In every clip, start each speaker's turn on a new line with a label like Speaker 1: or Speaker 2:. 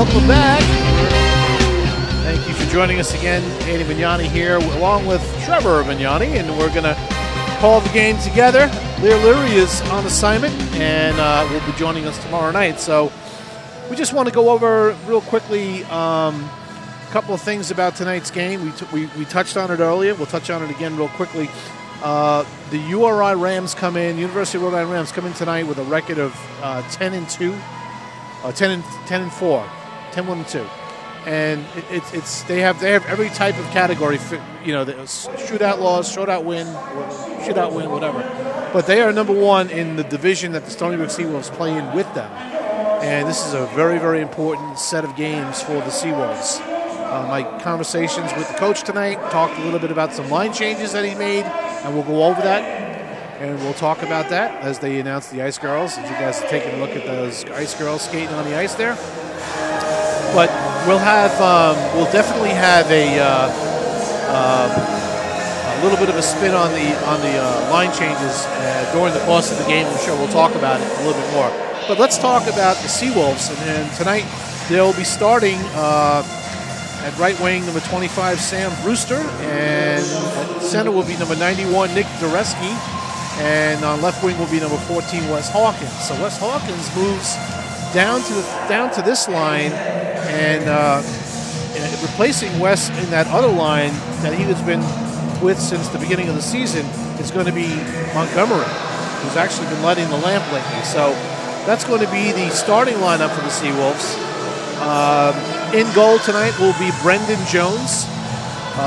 Speaker 1: welcome back. Thank you for joining us again. Andy Vignani here, along with Trevor Vignani, and we're going to call the game together. Sbu Uri is on assignment, and will be joining us tomorrow night. So we just want to go over real quickly a couple of things about tonight's game. We touched on it earlier. We'll touch on it again real quickly. The URI Rams come in, University of Rhode Island Rams come in tonight with a record of 10-2. 10-4, 10-1-2, and they have every type of category. You know, the shootout loss, shootout win, whatever. But they are number one in the division that the Stony Brook Seawolves play in with them, and this is a very, very important set of games for the Seawolves. My conversations with the coach tonight talked a little bit about some line changes that he made, and we'll go over that. And we'll talk about that as they announce the Ice Girls. As you guys are taking a look at those Ice Girls skating on the ice there. But we'll definitely have a little bit of a spin on the line changes during the course of the game. I'm sure we'll talk about it a little bit more. But let's talk about the Seawolves. And tonight they'll be starting at right wing, number 25, Sam Brewster, and at center will be number 91, Nick Dureski. And on left wing will be number 14, Wes Hawkins. So Wes Hawkins moves down to this line, and replacing Wes in that other line that he has been with since the beginning of the season is going to be Montgomery, who's actually been lighting the lamp lately. So that's going to be the starting lineup for the Seawolves. In goal tonight will be Brendan Jones.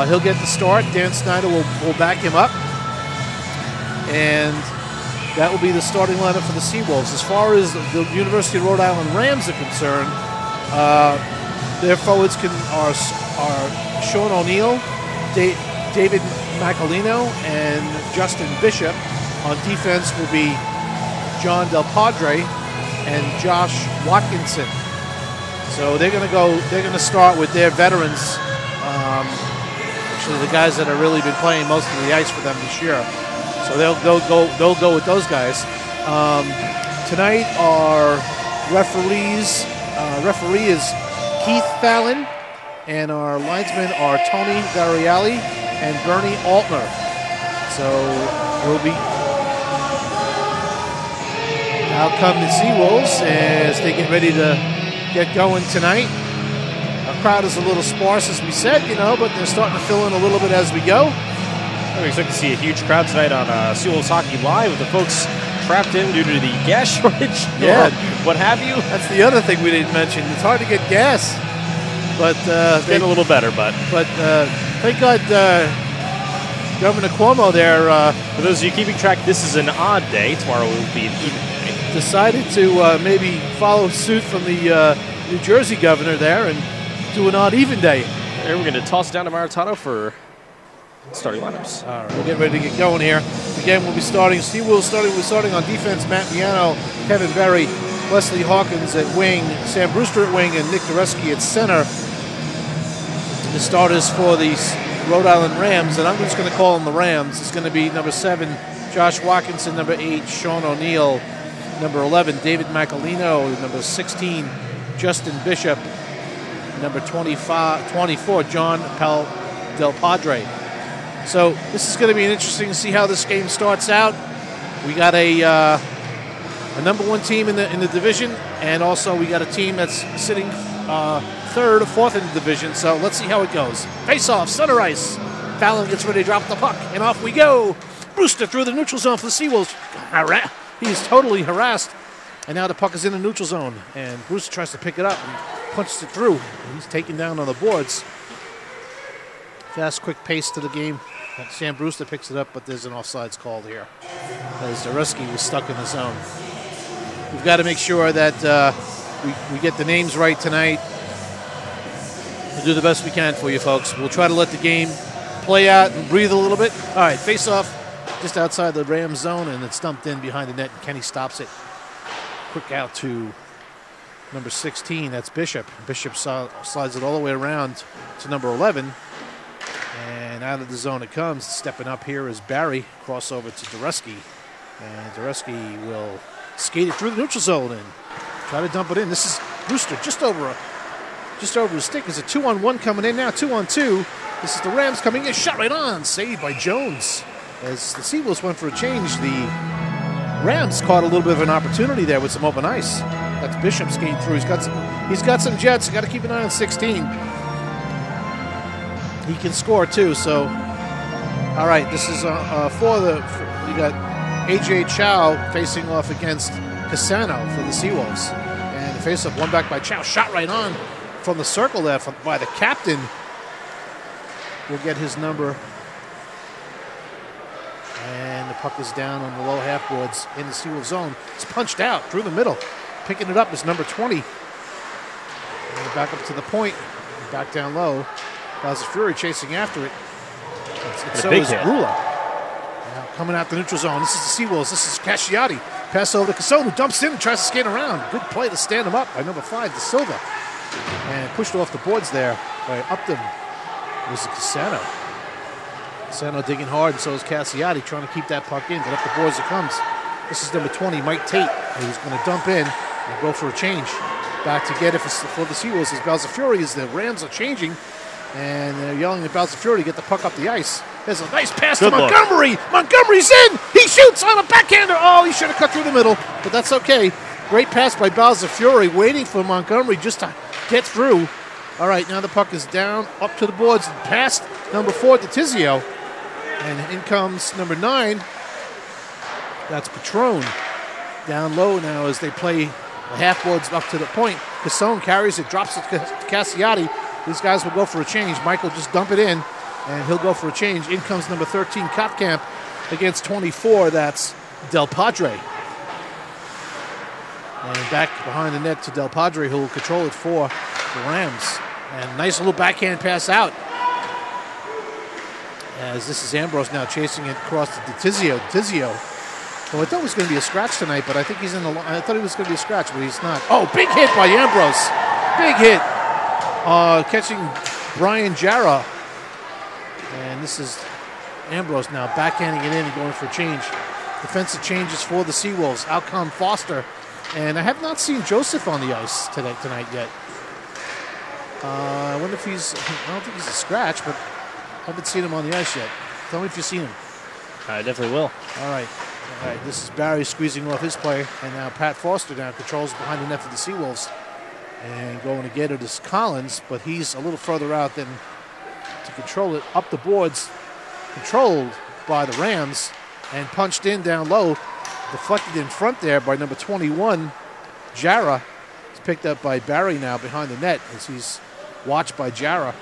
Speaker 1: He'll get the start. Dan Snyder will back him up. And that will be the starting lineup for the Seawolves. As far as the University of Rhode Island Rams are concerned, their forwards are Sean O'Neill, David Macalino, and Justin Bishop. On defense will be John Del Padre and Josh Watkinson. So they're going to start with their veterans, actually the guys that have really been playing most of the ice for them this year. So they'll go with those guys. Tonight our referees. Referee is Keith Fallon, and our linesmen are Tony Variali and Bernie Altner. So we'll be. Out come the Seawolves as they get ready to get going tonight. Our crowd is a little sparse, as we said, but they're starting to fill in a little bit as we go.
Speaker 2: We expect to see a huge crowd tonight on Seawolves Hockey Live with the folks trapped in due to the gas shortage.
Speaker 1: Yeah.
Speaker 2: What have you.
Speaker 1: That's the other thing we didn't mention. It's hard to get gas. But
Speaker 2: it's getting a little better, but
Speaker 1: thank God Governor Cuomo there.
Speaker 2: For those of you keeping track, this is an odd day. Tomorrow will be an even day.
Speaker 1: Decided to maybe follow suit from the New Jersey governor there and do an odd even day.
Speaker 2: There, we're going to toss it down to Maritano for starting lineups.
Speaker 1: All right, we'll get ready to get going here. Again, we'll be starting. We're starting on defense. Matt Miano, Kevin Berry, Wesley Hawkins at wing, Sam Brewster at wing, and Nick Dureski at center. The starters for the Rhode Island Rams, and I'm just going to call them the Rams. It's going to be number 7, Josh Watkinson, number 8, Sean O'Neill, number 11, David Macalino, number 16, Justin Bishop, number 24, John Del Padre. So this is going to be interesting to see how this game starts out. We got a number 1 team in the division, and also we got a team that's sitting 3rd or 4th in the division. So let's see how it goes. Face-off, center ice. Fallon gets ready to drop the puck, and off we go. Brewster through the neutral zone for the Seawolves. He's totally harassed, and now the puck is in the neutral zone, and Brewster tries to pick it up and punches it through. He's taken down on the boards. Fast, quick pace to the game. Sam Brewster picks it up, but there's an offsides called here, as Dureski was stuck in the zone. We've got to make sure that we get the names right tonight. We'll do the best we can for you folks. We'll try to let the game play out and breathe a little bit. All right, face-off just outside the Rams zone, and it's dumped in behind the net, and Kenny stops it. Quick out to number 16, that's Bishop. Bishop slides it all the way around to number 11. And out of the zone it comes. Stepping up here is Barry. Crossover to Dureski. And Dureski will skate it through the neutral zone and try to dump it in. This is Brewster just over just over his stick. There's a 2-on-1 coming in now, 2-on-2. This is the Rams coming in, shot right on, saved by Jones. As the Seawolves went for a change, the Rams caught a little bit of an opportunity there with some open ice. That's Bishop skating through. He's got some jets. You got to keep an eye on 16. He can score too. So, all right, this is you got AJ Chow facing off against Casano for the Seawolves, and the face-off one back by Chow, shot right on from the circle there by the captain. Will get his number. And the puck is down on the low half boards in the Seawolves zone. It's punched out through the middle. Picking it up is number 20. And back up to the point. Back down low. Vs Uri chasing after it. So is Rula. Now coming out the neutral zone. This is the Seawolves. This is Casciati. Pass over to Casone, who dumps in and tries to skate around. Good play to stand him up by number 5, De Silva. And pushed off the boards there by Upton. It was Casano. Casano digging hard, and so is Casciati trying to keep that puck in, but up the boards it comes. This is number 20, Mike Tate, who's going to dump in and go for a change. Back to get it for the Seawolves as Vs Uri as the Rams are changing, and they're yelling at Vs Uri to get the puck up the ice. There's a nice pass to Montgomery. Montgomery's in. He shoots on a backhander. Oh, he should have cut through the middle, but that's okay. Great pass by Vs Uri, waiting for Montgomery just to get through. All right, now the puck is down, up to the boards, and past number 4 to Tizio. And in comes number 9. That's Patron. Down low now as they play the half boards up to the point. Casone carries it, drops it to Casciati. These guys will go for a change. Michael just dump it in, and he'll go for a change. In comes number 13, Kopkamp, against 24. That's Del Padre. And back behind the net to Del Padre, who will control it for the Rams. And nice little backhand pass out. As this is Ambrose now chasing it across to Tizio. Tizio. Well, I thought it was going to be a scratch tonight, but I think he's in the line. I thought he was going to be a scratch, but he's not. Oh, big hit by Ambrose. Big hit. Catching Brian Jara. And this is Ambrose now backhanding it in and going for a change. Defensive changes for the Seawolves. Out come Foster. And I have not seen Joseph on the ice tonight yet. I wonder if I don't think he's a scratch, but I haven't seen him on the ice yet. Tell me if you've seen him.
Speaker 2: I definitely will.
Speaker 1: All right. This is Barry squeezing off his play, and now Pat Foster now controls behind the net for the Seawolves. And going to get it is Collins, but he's a little further out than to control it. Up the boards, controlled by the Rams, and punched in down low. Deflected in front there by number 21, Jara. It's picked up by Barry now behind the net as he's watched by Jara.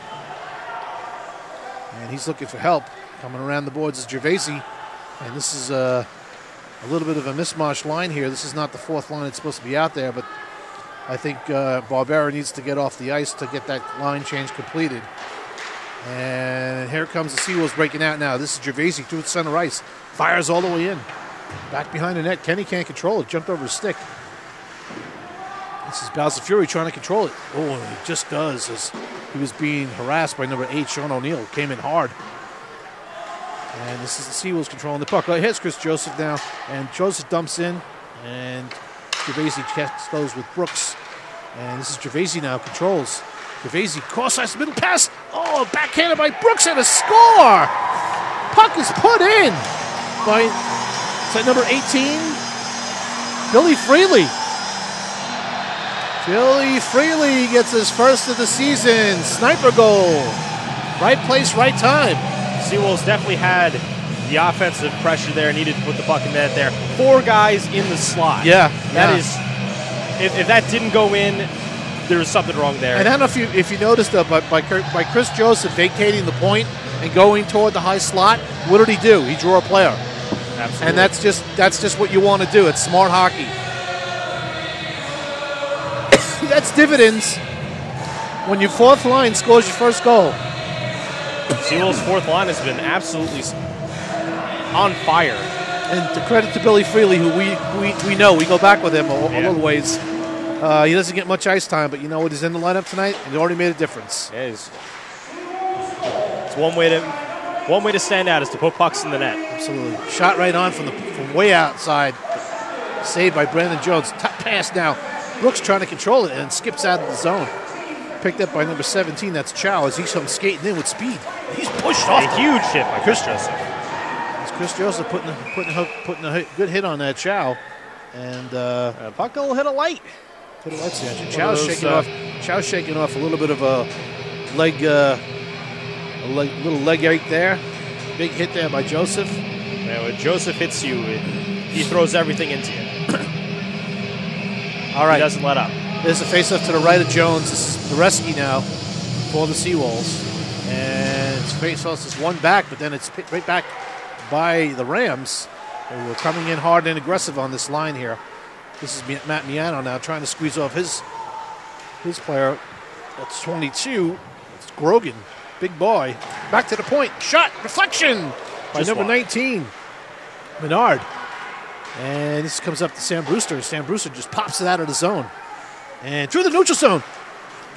Speaker 1: And he's looking for help. Coming around the boards is Gervaisi. And this is a little bit of a mismatched line here. This is not the 4th line that's supposed to be out there, but I think Barbera needs to get off the ice to get that line change completed. And here comes the Seawolves breaking out now. This is Gervaisi through the center ice. Fires all the way in. Back behind the net. Kenny can't control it. Jumped over his stick. This is Vs Uri trying to control it. Oh, he just does as he was being harassed by number 8, Sean O'Neill. Came in hard. And this is the Seawolves controlling the puck. Oh, here's Chris Joseph now. And Joseph dumps in. And Gervaisi checks those with Brooks. And this is Gervaisi now controls. Gervaisi cross-ice middle pass. Oh, backhanded by Brooks and a score. Puck is put in by number 18, Billy Freely. Billy Freely gets his first of the season. Sniper goal. Right place, right time.
Speaker 2: Seawolves definitely had the offensive pressure there, needed to put the puck in net there. 4 guys in the slot.
Speaker 1: Yeah.
Speaker 2: That is, if that didn't go in, there was something wrong there.
Speaker 1: And I don't know if you noticed, though, but by Chris Joseph vacating the point and going toward the high slot, what did he do? He drew a player.
Speaker 2: Absolutely.
Speaker 1: And that's just what you want to do. It's smart hockey. That's dividends when your 4th line scores your first goal.
Speaker 2: Seawolves' 4th line has been absolutely on fire.
Speaker 1: And to credit to Billy Freely, who we know, we go back with him a little ways. He doesn't get much ice time, but you know what? He's in the lineup tonight, and he already made a difference.
Speaker 2: Yeah, it's one way to stand out is to put pucks in the net.
Speaker 1: Absolutely. Shot right on from way outside. Saved by Brandon Jones. Top pass now. Brooks trying to control it and skips out of the zone. picked up by number 17. That's Chow as he comes skating in with speed. He's pushed off.
Speaker 2: A huge hit by Chris Joseph.
Speaker 1: It's Chris Joseph putting a good hit on that Chow. And
Speaker 2: puck will hit a light.
Speaker 1: Chow's shaking off. Chow's shaking off a little bit of a little leg ache there. Big hit there by Joseph.
Speaker 2: Yeah, when Joseph hits you, he throws everything into you.
Speaker 1: All right.
Speaker 2: He doesn't let up.
Speaker 1: There's a face-off to the right of Jones. This is Dureski now for the Seawolves. And it's face-off is one back, but then it's right back by the Rams, who are coming in hard and aggressive on this line here. This is Matt Miano now trying to squeeze off his player. That's 22. It's Grogan. Big boy. Back to the point. Shot. Reflection by number 19. Menard. And this comes up to Sam Brewster. Sam Brewster just pops it out of the zone. And through the neutral zone.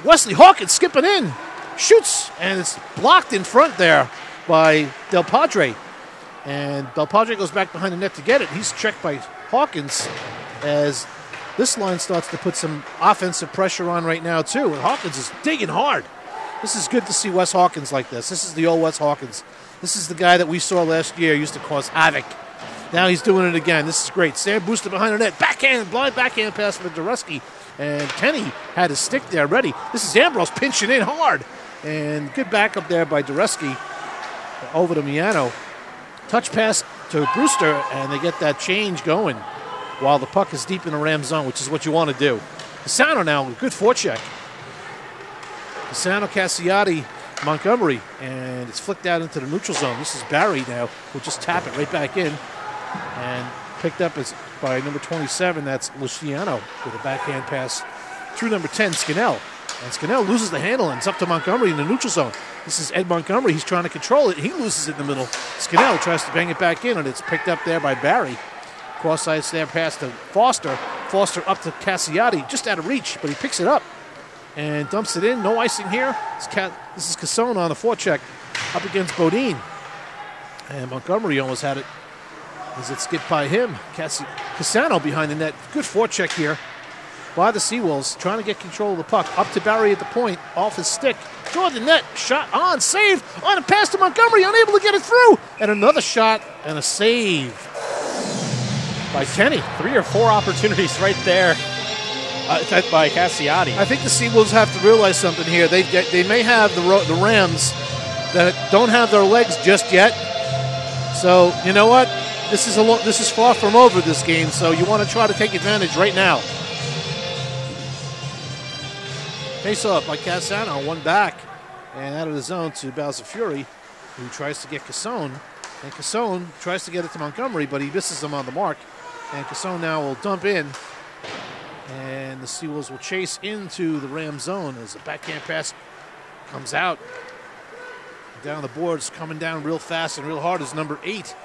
Speaker 1: Wesley Hawkins skipping in. Shoots. And it's blocked in front there by Del Padre. And Del Padre goes back behind the net to get it. He's checked by Hawkins as this line starts to put some offensive pressure on right now, too. And Hawkins is digging hard. This is good to see Wes Hawkins like this. This is the old Wes Hawkins. This is the guy that we saw last year used to cause havoc. Now he's doing it again. This is great. Sam Brewster behind the net. Blind backhand pass for Dureski. And Kenny had his stick there ready. This is Ambrose pinching in hard. And good backup there by Dureski over to Miano. Touch pass to Brewster, and they get that change going while the puck is deep in the Ram zone, which is what you want to do. Cassano now, good forecheck. Cassano, Cassiati, Montgomery, and it's flicked out into the neutral zone. This is Barry now, who'll just tap it right back in. And picked up by number 27, that's Luciano, with a backhand pass through number 10, Scannell. And Scannell loses the handle, and it's up to Montgomery in the neutral zone. This is Ed Montgomery. He's trying to control it. He loses it in the middle. Scannell tries to bang it back in, and it's picked up there by Barry. Cross-ice there pass to Foster. Foster up to Cassiati, just out of reach, but he picks it up and dumps it in. No icing here. This is Cassone on the forecheck up against Bodine. And Montgomery almost had it as it skipped by him. Cassano behind the net. Good forecheck here by the Seawolves, trying to get control of the puck. Up to Barry at the point, off his stick. Toward the net, shot on, save, on a pass to Montgomery, unable to get it through. And another shot and a save by Kenny.
Speaker 2: 3 or 4 opportunities right there by Cassiati.
Speaker 1: I think the Seawolves have to realize something here. They may have the Rams that don't have their legs just yet. So, you know what? This is far from over, this game, so you want to try to take advantage right now. Face-off by Cassano, one back, and out of the zone to Sbu Vs Uri, who tries to get Cassone. And Cassone tries to get it to Montgomery, but he misses him on the mark. And Cassone now will dump in, and the Seawolves will chase into the Ram zone as the backhand pass comes out. Down the boards, coming down real fast and real hard is number 8.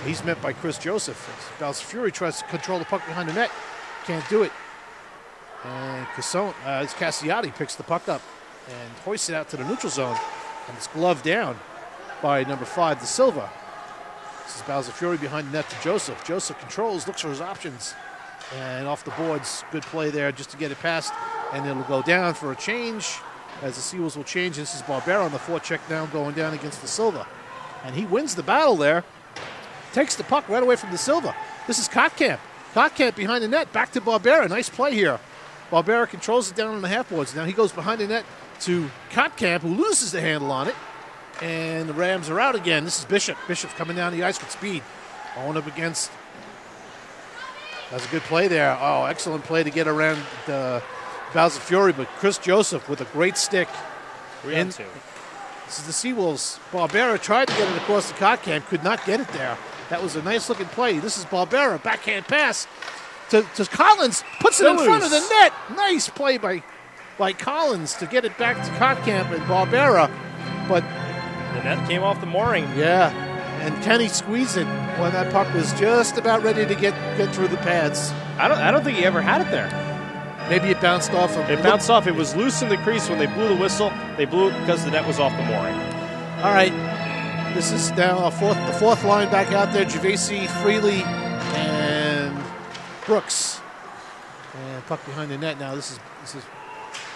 Speaker 1: He's met by Chris Joseph. Sbu Vs Uri tries to control the puck behind the net. Can't do it. And Cassiati picks the puck up and hoists it out to the neutral zone. And it's gloved down by number 5, De Silva. This is Sbu Vs Uri behind the net to Joseph. Joseph controls, looks for his options. And off the boards, good play there just to get it past. And it'll go down for a change as the Seawolves will change. This is Barbera on the forecheck now going down against De Silva. And he wins the battle there. Takes the puck right away from De Silva. This is Kotkamp. Kotkamp behind the net, back to Barbera. Nice play here. Barbera controls it down on the half boards. Now he goes behind the net to Kotkamp, who loses the handle on it. And the Rams are out again. This is Bishop. Bishop's coming down the ice with speed. Going up against. That's a good play there. Oh, excellent play to get around Sbu Vs Uri, but Chris Joseph with a great stick.
Speaker 2: 3-2.
Speaker 1: This is the Seawolves. Barbera tried to get it across the Kotkamp, could not get it there. That was a nice-looking play. This is Barbera, backhand pass to Collins, puts it in front of the net. Nice play by Collins to get it back to Kotkamp and Barbera, but
Speaker 2: the net came off the mooring.
Speaker 1: Yeah, and Kenny squeezed it when that puck was just about ready to get through the pads.
Speaker 2: I don't think he ever had it there.
Speaker 1: Maybe it bounced off him.
Speaker 2: It bounced off. It was loose in the crease when they blew the whistle. They blew it because the net was off the mooring.
Speaker 1: All right. This is now the fourth line back out there. Gervasi, Freely, and Brooks. And puck behind the net now. This is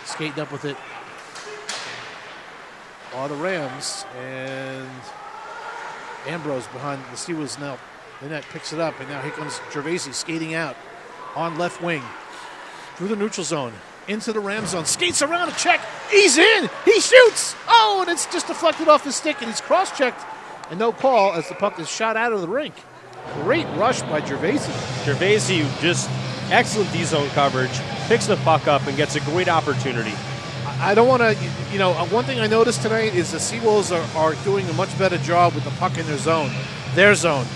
Speaker 1: skating up with it. are the Rams, and Ambrose behind the Seawolves now. The net picks it up, and now here comes Gervaisi skating out on left wing through the neutral zone into the Ram zone. Skates around a check. He's in. He shoots. Oh, and it's just deflected off his stick, and he's cross-checked, and no call as the puck is shot out of the rink. Great rush by Gervaisi.
Speaker 2: Gervaisi, just excellent D-zone coverage, picks the puck up and gets a great opportunity.
Speaker 1: I don't want to, one thing I noticed tonight is the Seawolves are doing a much better job with the puck in their zone,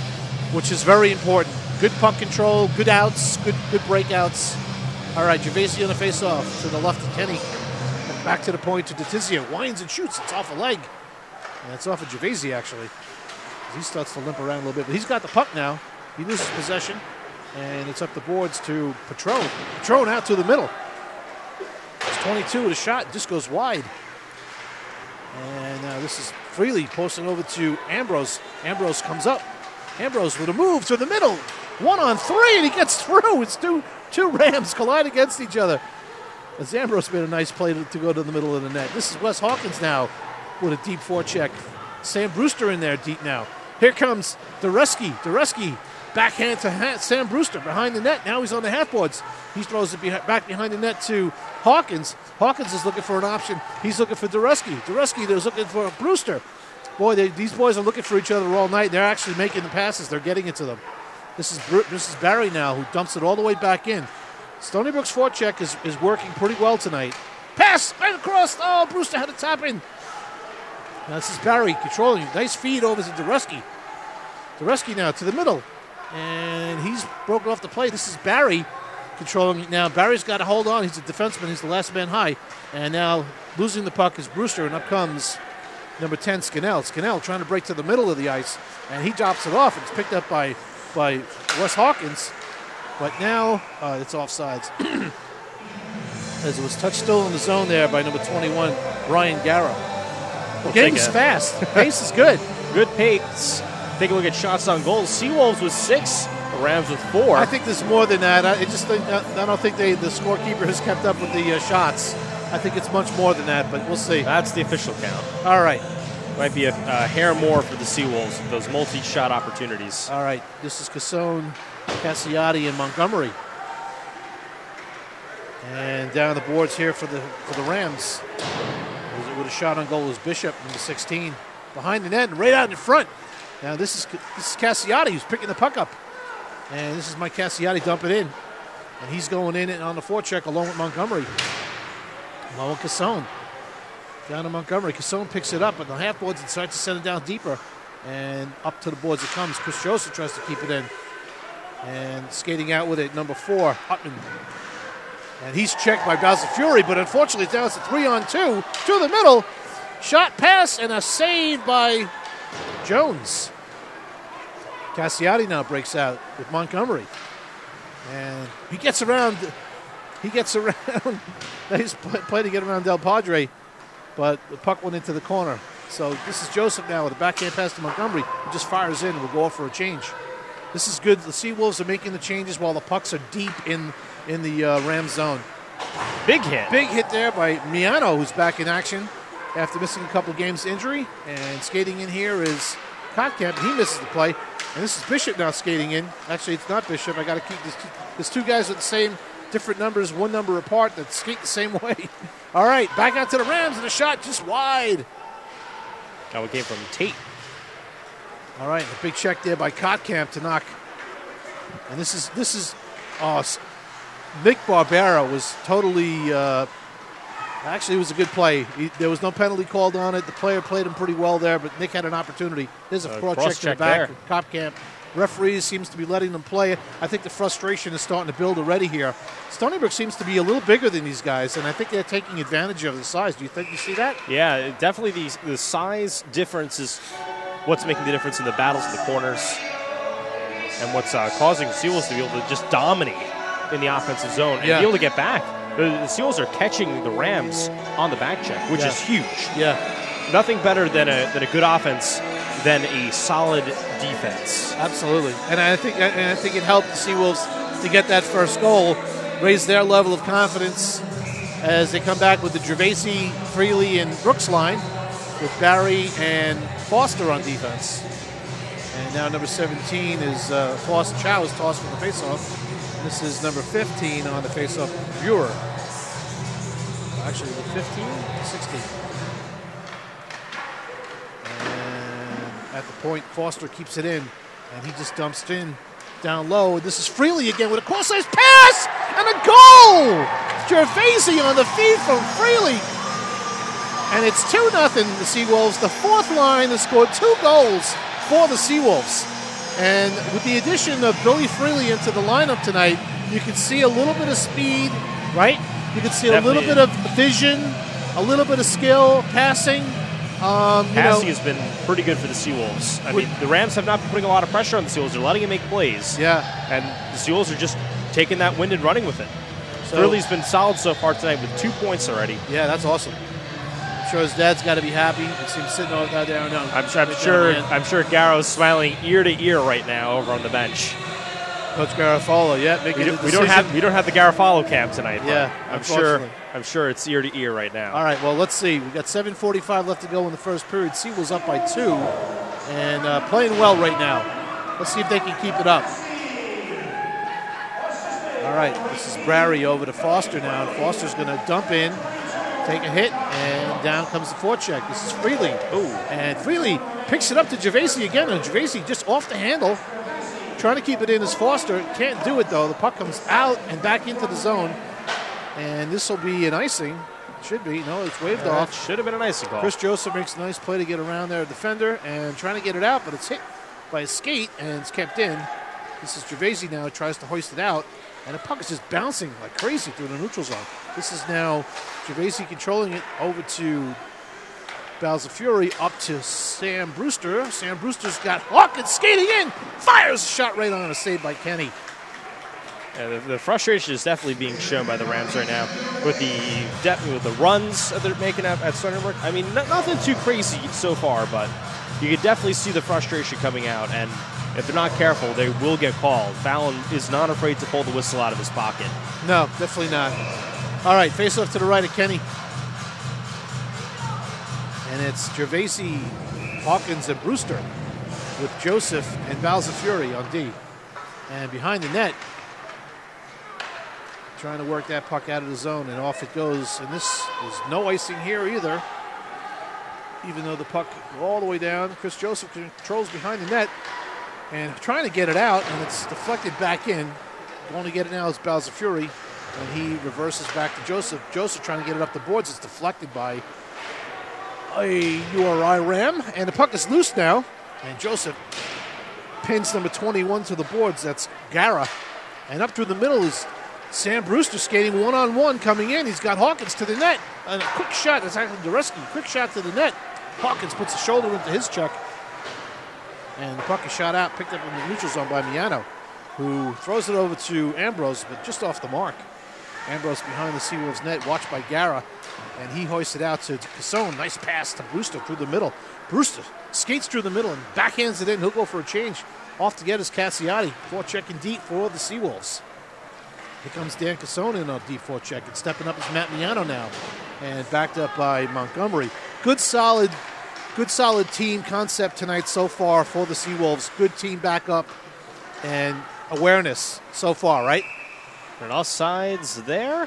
Speaker 1: which is very important. Good puck control, good outs, good breakouts. All right, Gervaisi on the face-off to the left of Kenny. Back to the point to Detizia. Winds and shoots. It's off a leg. And it's off of Gervaisi, actually. He starts to limp around a little bit, but he's got the puck now. He loses possession, and it's up the boards to Patron. Patron out to the middle. It's 22 with a shot, just goes wide. And this is Freely posting over to Ambrose. Ambrose comes up. Ambrose with a move to the middle. 1-on-3, and he gets through. It's two Rams collide against each other. As Ambrose made a nice play to go to the middle of the net. This is Wes Hawkins now with a deep forecheck. Sam Brewster in there deep now. Here comes Dureski, backhand to Sam Brewster behind the net. Now he's on the half boards. He throws it back behind the net to Hawkins. Hawkins is looking for an option. He's looking for Dureski. Dureski is looking for Brewster. Boy, these boys are looking for each other all night. They're actually making the passes. They're getting it to them. This is Barry now, who dumps it all the way back in. Stony Brook's forecheck is working pretty well tonight. Pass right across. Oh, Brewster had to tap in. Now this is Barry controlling. Nice feed over to Dureski. Dureski now to the middle. And he's broken off the play. This is Barry controlling it now. Barry's got to hold on. He's a defenseman. He's the last man high. And now losing the puck is Brewster, and up comes number 10, Scannell. Scannell trying to break to the middle of the ice, and he drops it off. It's picked up by Wes Hawkins. But now it's offsides. As it was touched still in the zone there by number 21, Ryan Garrow. The game's fast. The pace is good.
Speaker 2: Good pace. Take a look at shots on goals. Seawolves with 6, the Rams with 4.
Speaker 1: I think there's more than that. I don't think the scorekeeper has kept up with the shots. I think it's much more than that, but we'll see.
Speaker 2: That's the official count.
Speaker 1: All right.
Speaker 2: Might be a hair more for the Seawolves with those multi-shot opportunities.
Speaker 1: All right. This is Cassone, Cassiotti, and Montgomery. And down the boards here for the Rams. With a shot on goal is Bishop, number 16. Behind the net and right out in front. Now this is Cassiotti who's picking the puck up. And this is Mike Cassiotti dumping in. And he's going in on the forecheck along with Montgomery. Along with Cassone. Down to Montgomery. Cassone picks it up on the half boards and starts to send it down deeper. And up to the boards it comes. Chris Joseph tries to keep it in. And skating out with it, number 4, Hutman. And he's checked by Basil Fury, but unfortunately now it's a 3-on-2 to the middle. Shot, pass, and a save by Jones. Cassiotti now breaks out with Montgomery. And he gets around. Nice play to get around Del Padre, but the puck went into the corner. So this is Joseph now with a backhand pass to Montgomery. He just fires in and will go off for a change. This is good. The Seawolves are making the changes while the pucks are deep in the Rams zone.
Speaker 2: Big hit.
Speaker 1: Big hit there by Miano, who's back in action after missing a couple of games injury. And skating in here is Kotkamp. He misses the play. And this is Bishop now skating in. Actually, it's not Bishop. I got to keep this. There's two guys with the same different numbers, one number apart, that skate the same way. All right, back out to the Rams, and a shot just wide.
Speaker 2: That one came from Tate.
Speaker 1: All right, a big check there by Kotkamp to knock. And this is Nick Barbera was totally. Actually, it was a good play. There was no penalty called on it. The player played him pretty well there, but Nick had an opportunity. There's a cross check to the back. Kotkamp. Referee seems to be letting them play it. I think the frustration is starting to build already here. Stony Brook seems to be a little bigger than these guys, and I think they're taking advantage of the size. Do you see that?
Speaker 2: Yeah, definitely the size difference is what's making the difference in the battles in the corners and what's causing the Seawolves to be able to just dominate in the offensive zone and be able to get back. The Seawolves are catching the Rams on the back check, which is huge.
Speaker 1: Yeah.
Speaker 2: Nothing better than a good offense than a solid defense.
Speaker 1: Absolutely. And I think it helped the Seawolves to get that first goal, raise their level of confidence as they come back with the Gervaisi, Freely, and Brooks line. with Barry and Foster on defense. And now number 17 is Foster. Chow is tossed for the faceoff. This is number 15 on the faceoff, Uri. Actually, the 15, 16. And at the point, Foster keeps it in, and he just dumps it in down low. This is Freely again with a cross-ice pass and a goal! Gervasi on the feed from Freely. And it's 2-0 the Seawolves. The fourth line has scored 2 goals for the Seawolves. And with the addition of Billy Freely into the lineup tonight, you can see a little bit of speed, right? You can see a little bit of vision, a little bit of skill, passing.
Speaker 2: Passing has been pretty good for the Seawolves. I mean, the Rams have not been putting a lot of pressure on the Seawolves. They're letting him make plays.
Speaker 1: Yeah.
Speaker 2: And the Seawolves are just taking that wind and running with it. So Freely's been solid so far tonight with 2 points already.
Speaker 1: Yeah, that's awesome. I'm sure his dad's got to be happy. You see him sitting over there.
Speaker 2: I'm sure Garrow's smiling ear to ear right now over on the bench.
Speaker 1: Coach Garofalo, yeah,
Speaker 2: we don't have the Garofalo cam tonight.
Speaker 1: Yeah,
Speaker 2: I'm sure it's ear to ear right now.
Speaker 1: All right, well, let's see. We've got 7:45 left to go in the first period. Seawolves up by 2 and playing well right now. Let's see if they can keep it up. All right, this is Brary over to Foster now. And Foster's going to dump in, take a hit, and down comes the forecheck. This is Freely.
Speaker 2: Ooh.
Speaker 1: And Freely picks it up to Gervasi again, and Gervasi just off the handle. Trying to keep it in as Foster. Can't do it, though. The puck comes out and back into the zone. And this will be an icing. It should be. No, it's waved off.
Speaker 2: It should have been an icing call.
Speaker 1: Chris Joseph makes a nice play to get around their defender and trying to get it out, but it's hit by a skate and it's kept in. This is Gervasi now, tries to hoist it out, and the puck is just bouncing like crazy through the neutral zone. This is now Gervasi controlling it over to Vs Uri, up to Sam Brewster. Sam Brewster's got Hawkins skating in, fires a shot right on, a save by Kenny.
Speaker 2: Yeah, the frustration is definitely being shown by the Rams right now with the runs that they're making at Stony Brook. I mean, nothing too crazy so far, but you can definitely see the frustration coming out. And if they're not careful, they will get called. Fallon is not afraid to pull the whistle out of his pocket.
Speaker 1: No, definitely not. All right, face off to the right of Kenny. And it's Gervasi, Hawkins, and Brewster with Joseph and Vs Uri on D. And behind the net, trying to work that puck out of the zone, and off it goes. And this is no icing here either, even though the puck all the way down. Chris Joseph controls behind the net and trying to get it out, and it's deflected back in. Going to get it now is Vs Uri, and he reverses back to Joseph. Joseph trying to get it up the boards. It's deflected by a URI Ram, and the puck is loose now, and Joseph pins number 21 to the boards. That's Gara, and up through the middle is Sam Brewster skating one-on-one coming in. He's got Hawkins to the net, and a quick shot. That's actually Dureski. Quick shot to the net. Hawkins puts a shoulder into his check, and the puck is shot out, picked up in the neutral zone by Miano, who throws it over to Ambrose, but just off the mark. Ambrose behind the Seawolves net, watched by Gara, and he hoists it out to Cassone. Nice pass to Brewster through the middle. Brewster skates through the middle and backhands it in. He'll go for a change. Off to get his Cassiati. Forechecking deep for the Seawolves. Here comes Dan Cassone in on deep forecheck, and stepping up is Matt Miano now, and backed up by Montgomery. Good solid team concept tonight so far for the Seawolves. Good team backup and awareness so far, right?
Speaker 2: And offsides there.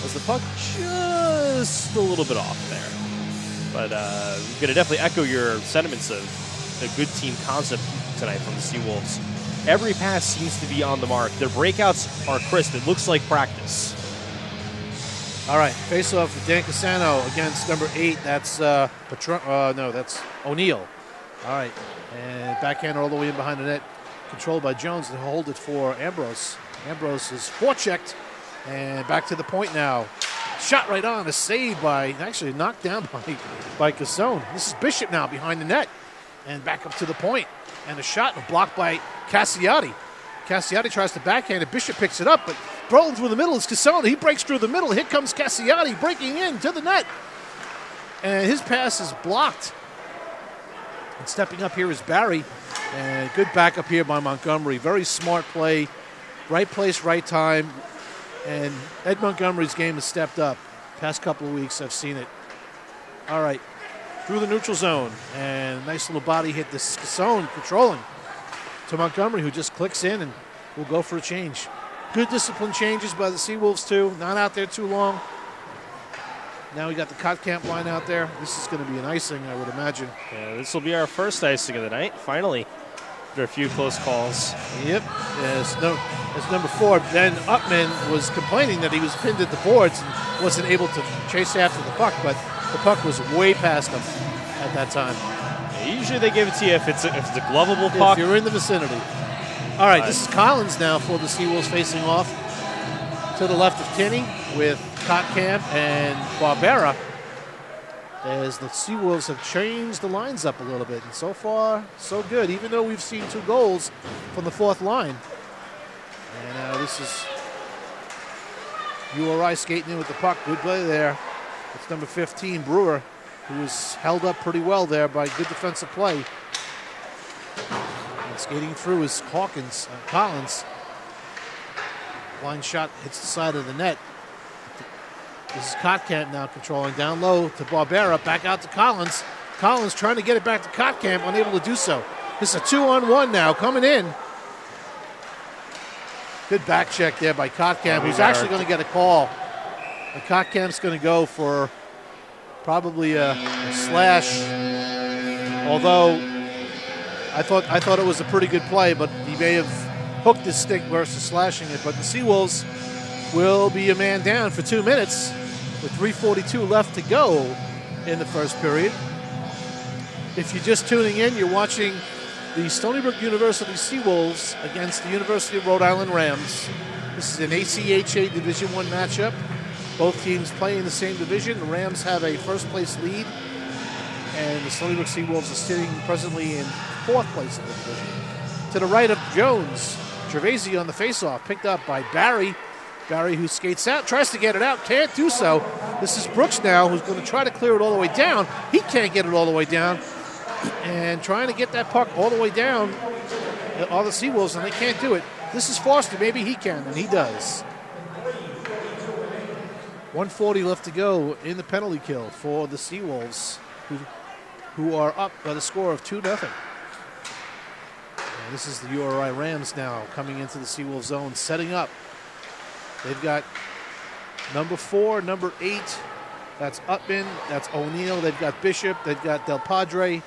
Speaker 2: Was the puck just a little bit off there? But I'm going to definitely echo your sentiments of a good team concept tonight from the Seawolves. Every pass seems to be on the mark. Their breakouts are crisp. It looks like practice.
Speaker 1: All right, face-off with Dan Cassano against number 8. That's that's O'Neill. All right, and backhand all the way in behind the net, controlled by Jones to hold it for Ambrose. Ambrose is forechecked, and back to the point now. Shot right on, a save by, actually knocked down by Cassone. This is Bishop now behind the net, and back up to the point. And a shot blocked by Cassiati. Cassiati tries to backhand it. Bishop picks it up, but rolling through the middle is Cassone. He breaks through the middle. Here comes Cassiati breaking in to the net. And his pass is blocked. And stepping up here is Barry. And good backup here by Montgomery. Very smart play. Right place, right time. And Ed Montgomery's game has stepped up. Past couple of weeks, I've seen it. All right. through the neutral zone. And nice little body hit. This zone controlling to Montgomery, who just clicks in and will go for a change. Good discipline changes by the Seawolves, too. Not out there too long. Now we got the Kotkamp line out there. This is going to be an icing, I would imagine.
Speaker 2: Yeah, this will be our first icing of the night, finally, after a few close calls.
Speaker 1: Yep. As number 4, Ben Upman was complaining that he was pinned at the boards and wasn't able to chase after the puck, but the puck was way past him at that time.
Speaker 2: Yeah, usually they give it to you if it's a glovable puck.
Speaker 1: If you're in the vicinity. All right, this is Collins now for the Seawolves facing off to the left of Kinney with Kotkamp and Barbera, as the Seawolves have changed the lines up a little bit. And so far, so good, even though we've seen 2 goals from the 4th line. And this is Uri skating in with the puck. Good play there. It's number 15, Brewer, who was held up pretty well there by good defensive play. And skating through is Collins. Line shot hits the side of the net. This is Kotkamp now controlling down low to Barbera. Back out to Collins. Collins trying to get it back to Kotkamp, unable to do so. This is a 2-on-1 now coming in. Good back check there by Kotkamp, who's actually going to get a call. And Kotkamp's going to go for probably a slash. Although I thought it was a pretty good play, but he may have hooked his stick versus slashing it. But the Seawolves will be a man down for 2 minutes with 3:42 left to go in the first period. If you're just tuning in, you're watching the Stony Brook University Seawolves against the University of Rhode Island Rams. This is an ACHA Division I matchup. Both teams play in the same division. The Rams have a first-place lead, and the Stony Brook Seawolves are sitting presently in 4th place in the division. To the right of Jones, Gervasi on the faceoff, picked up by Barry. Barry, who skates out, tries to get it out, can't do so. This is Brooks now, who's going to try to clear it all the way down. He can't get it all the way down. And trying to get that puck all the way down are the Seawolves, and they can't do it. This is Foster. Maybe he can, and he does. 1:40 left to go in the penalty kill for the Seawolves, who are up by the score of 2-0. And this is the URI Rams now coming into the Seawolves zone, setting up. They've got number 4, number 8. That's Upman. That's O'Neill. They've got Bishop. They've got Del Padre.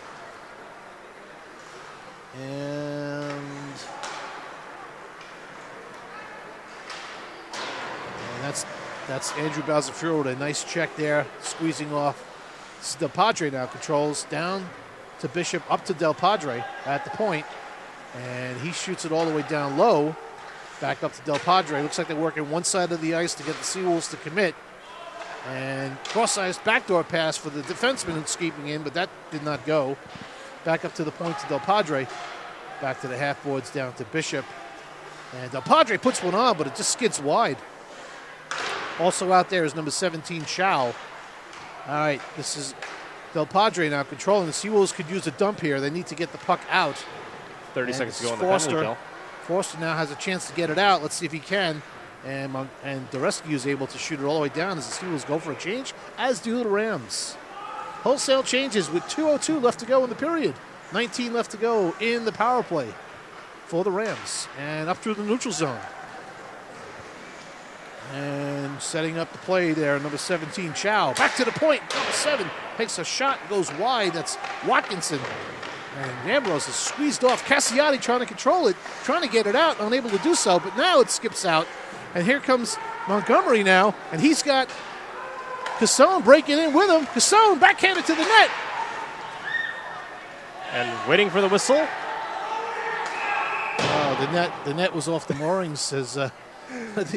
Speaker 1: And that's Andrew Balzafuro with a nice check there, squeezing off. This is Del Padre now controls down to Bishop, up to Del Padre at the point. And he shoots it all the way down low. Back up to Del Padre. Looks like they're working one side of the ice to get the Seawolves to commit. And cross-ice backdoor pass for the defenseman who's keeping in, but that did not go. Back up to the point to Del Padre. Back to the half boards down to Bishop. And Del Padre puts one on, but it just skids wide. Also out there is number 17, Chow. All right, this is Del Padre now controlling. The Seawolves could use a dump here. They need to get the puck out.
Speaker 2: 30 seconds to go on the penalty kill.
Speaker 1: Foster now has a chance to get it out. Let's see if he can. And Doreski is able to shoot it all the way down as the Seawolves go for a change, as do the Rams. Wholesale changes with 2:02 left to go in the period. 19 left to go in the power play for the Rams. And up through the neutral zone. And setting up the play there, number 17, Chow. Back to the point, number 7 takes a shot, goes wide. That's Watkinson. And Ambrose is squeezed off. Cassiati trying to control it, trying to get it out, unable to do so, but now it skips out. And here comes Montgomery now, and he's got Cassone breaking in with him. Cassone backhanded to the net.
Speaker 2: And waiting for the whistle.
Speaker 1: Oh, the net was off the moorings. As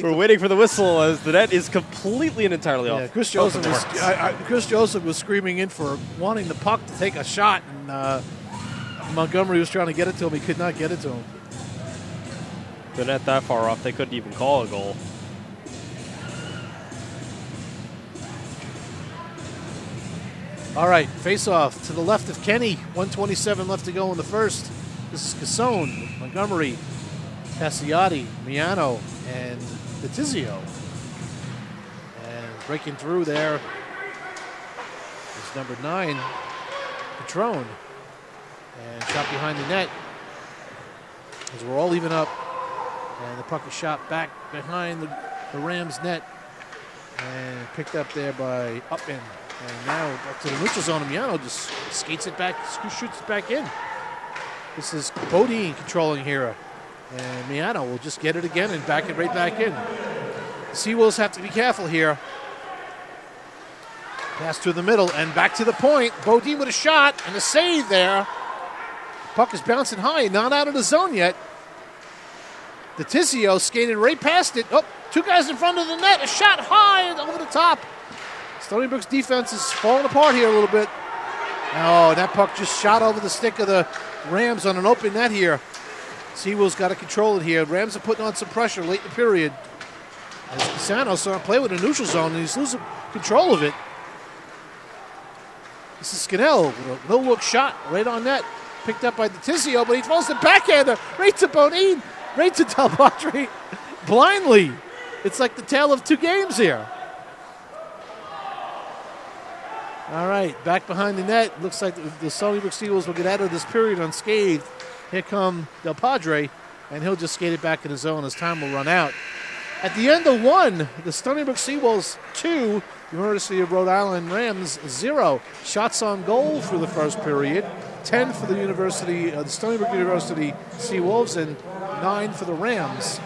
Speaker 2: we're waiting for the whistle as the net is completely and entirely off.
Speaker 1: Yeah, Chris Joseph was screaming in for wanting the puck to take a shot, and Montgomery was trying to get it to him. He could not get it to him.
Speaker 2: The net that far off, they couldn't even call a goal.
Speaker 1: All right, face-off to the left of Kenny. 1:27 left to go in the first. This is Cassone, Montgomery, Cassiati, Miano, and Letizio. And breaking through there is number 9, Patron. And shot behind the net as we're all even up. And the puck is shot back behind the Rams net and picked up there by Upman. And now back to the neutral zone. Miano just skates it back, shoots it back in. This is Bodine controlling here. And Miano will just get it again and back it right back in. The Seawolves have to be careful here. Pass through the middle and back to the point. Bodine with a shot and a save there. Puck is bouncing high, not out of the zone yet. DeTizio skated right past it. Oh, two guys in front of the net. A shot high over the top. Stony Brook's defense is falling apart here a little bit. Oh, that puck just shot over the stick of the Rams on an open net here. Seawolves got to control it here. Rams are putting on some pressure late in the period. As Pisano's starting to play with a neutral zone, and he's losing control of it. This is Scannell with a no-look shot right on net. Picked up by DeTizio, but he throws the backhander right to Bonine, right to Del Padre, blindly. It's like the tale of two games here. All right, back behind the net. Looks like the Stony Brook Seawolves will get out of this period unscathed. Here come Del Padre, and he'll just skate it back in the zone as time will run out. At the end of one, the Stony Brook Seawolves 2, University of Rhode Island Rams 0. Shots on goal for the first period. 10 for the Stony Brook University Seawolves and 9 for the Rams.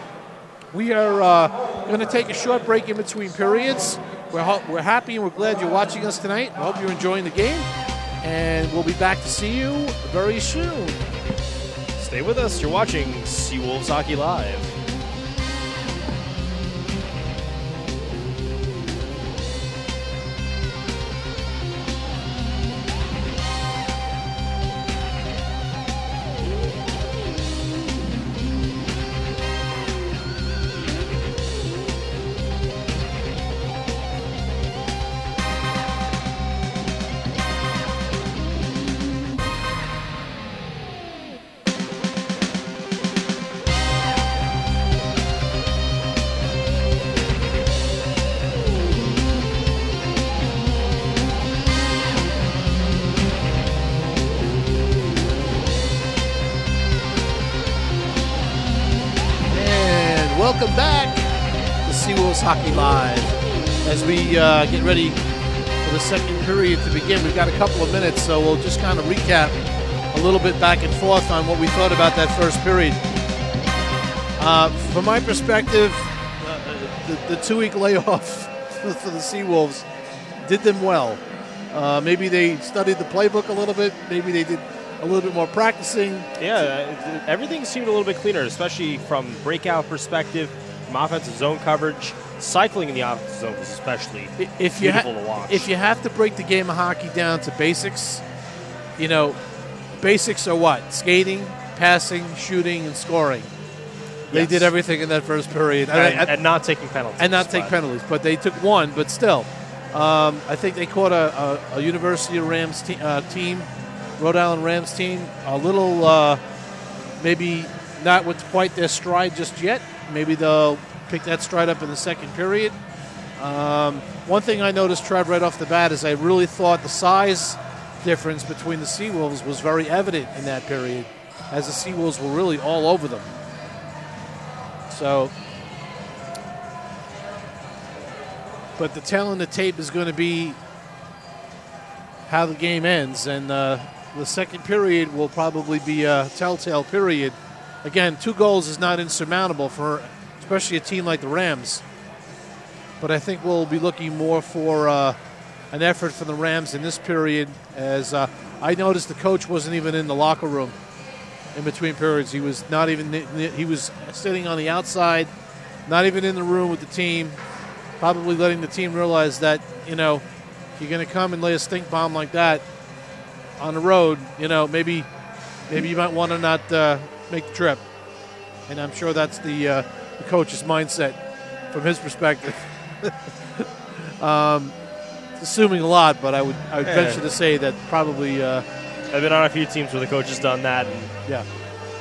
Speaker 1: We are going to take a short break in between periods. We're happy and we're glad you're watching us tonight. I hope you're enjoying the game. And we'll be back to see you very soon.
Speaker 2: Stay with us. You're watching Seawolves Hockey Live.
Speaker 1: Welcome back to Seawolves Hockey Live. As we get ready for the second period to begin, we've got a couple of minutes, so we'll just kind of recap a little bit back and forth on what we thought about that first period. From my perspective, the 2-week layoff for the Seawolves did them well. Maybe they studied the playbook a little bit. Maybe they did a little bit more practicing.
Speaker 2: Yeah, everything seemed a little bit cleaner, especially from breakout perspective, from offensive zone coverage. Cycling in the offensive zone was especially beautiful to watch.
Speaker 1: If you have to break the game of hockey down to basics, basics are what? Skating, passing, shooting, and scoring. They did everything in that first period.
Speaker 2: And not taking penalties.
Speaker 1: And not take penalties, but they took one, but still. I think they caught a University of Rams team, Rhode Island Rams team, a little maybe not with quite their stride just yet. Maybe they'll pick that stride up in the second period. One thing I noticed, Trev, right off the bat is I really thought the size difference between the Seawolves was very evident in that period, as the Seawolves were really all over them. So, but the tell in the tape is going to be how the game ends, and the second period will probably be a telltale period. Again, 2 goals is not insurmountable for especially a team like the Rams, but I think we'll be looking more for an effort from the Rams in this period, as I noticed the coach wasn't even in the locker room in between periods. He was not even, he was sitting on the outside, not even in the room with the team, probably letting the team realize that, you're going to come and lay a stink bomb like that on the road, maybe you might want to not make the trip. And I'm sure that's the coach's mindset from his perspective. Assuming a lot, but I would venture to say that probably.
Speaker 2: I've been on a few teams where the coach has done that. And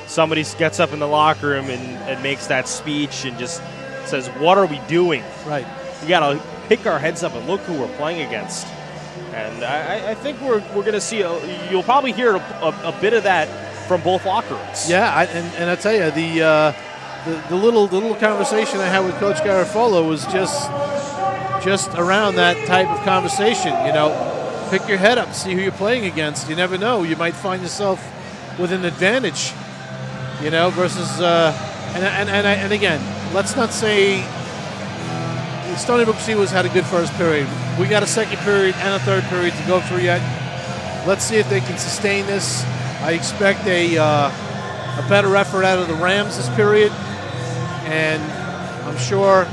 Speaker 2: somebody gets up in the locker room and makes that speech and just says, "What are we doing?"
Speaker 1: Right.
Speaker 2: We got to pick our heads up and look who we're playing against. And I think we're going to see, you'll probably hear a bit of that from both locker rooms.
Speaker 1: Yeah, and I tell you, the little conversation I had with Coach Garofalo was just around that type of conversation. You know, pick your head up, see who you're playing against. You never know. You might find yourself with an advantage, you know, versus and again, let's not say Stony Brook Seawolves had a good first period. We got a second period and a third period to go through yet. Let's see if they can sustain this. I expect a better effort out of the Rams this period, and I'm sure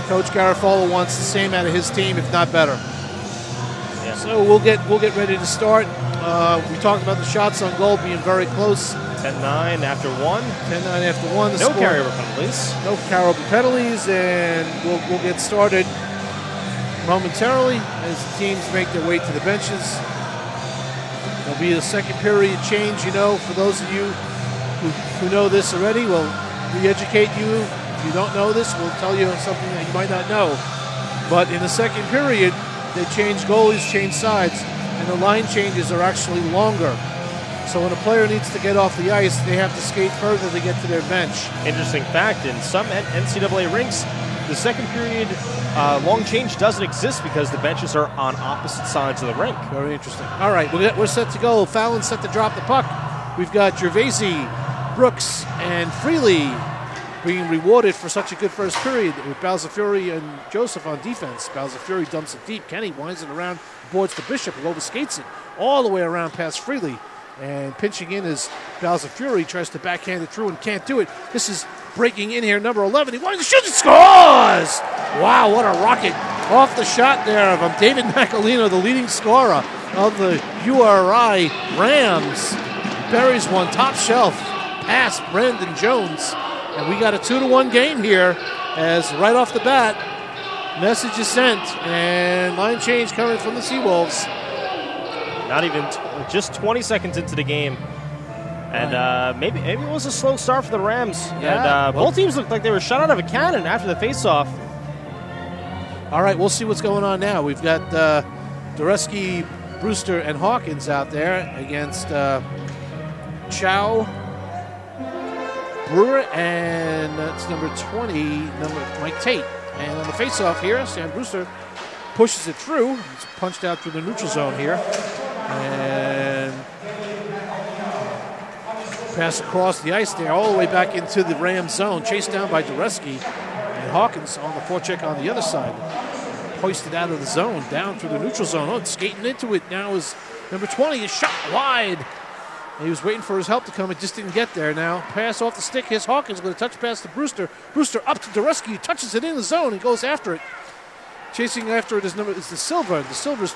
Speaker 1: Coach Garofalo wants the same out of his team, if not better. Yeah. So we'll get ready to start. We talked about the shots on goal being very close.
Speaker 2: 10-9 after one.
Speaker 1: 10-9 after one.
Speaker 2: No carryover penalties.
Speaker 1: No carryover penalties, and we'll get started momentarily as the teams make their way to the benches. There'll be a second period change, you know, for those of you who know this already. We'll re-educate you. If you don't know this, we'll tell you something that you might not know. But in the second period, they change goalies, change sides, and the line changes are actually longer. So when a player needs to get off the ice, they have to skate further to get to their bench.
Speaker 2: Interesting fact, in some NCAA rinks, the second period long change doesn't exist because the benches are on opposite sides of the rink.
Speaker 1: Very interesting. All right, we're set to go. Fallon's set to drop the puck. We've got Gervaisi, Brooks, and Freely being rewarded for such a good first period with Balzafury and Joseph on defense. Balzafury dumps it deep. Kenny winds it around, boards the Bishop, who overskates it all the way around past Freely. And pinching in is Balzafury, tries to backhand it through and can't do it. This is breaking in here, number 11. He winds to shoot and scores! Wow, what a rocket. Off the shot there of David Macalino, the leading scorer of the URI Rams. Buries one top shelf past Brandon Jones. And we got a 2-1 game here as right off the bat, message is sent. And line change coming from the Seawolves.
Speaker 2: Not even just 20 seconds into the game. And maybe it was a slow start for the Rams.
Speaker 1: Yeah,
Speaker 2: and both teams looked like they were shot out of a cannon after the faceoff.
Speaker 1: All right, we'll see what's going on now. We've got Dureski, Brewster, and Hawkins out there against Chow, Brewer, and that's number 20, Mike Tate. And on the faceoff here, Sam Brewster pushes it through. It's punched out through the neutral zone here. And pass across the ice there, all the way back into the Rams zone. Chased down by Dureski. And Hawkins on the forecheck on the other side. Hoisted out of the zone, down through the neutral zone. Oh, skating into it now is number 20. Is shot wide. And he was waiting for his help to come. It just didn't get there now. Pass off the stick. Here's Hawkins going to touch pass to Brewster. Brewster up to Dureski. He touches it in the zone and goes after it. Chasing after it is the Silver. The Silver's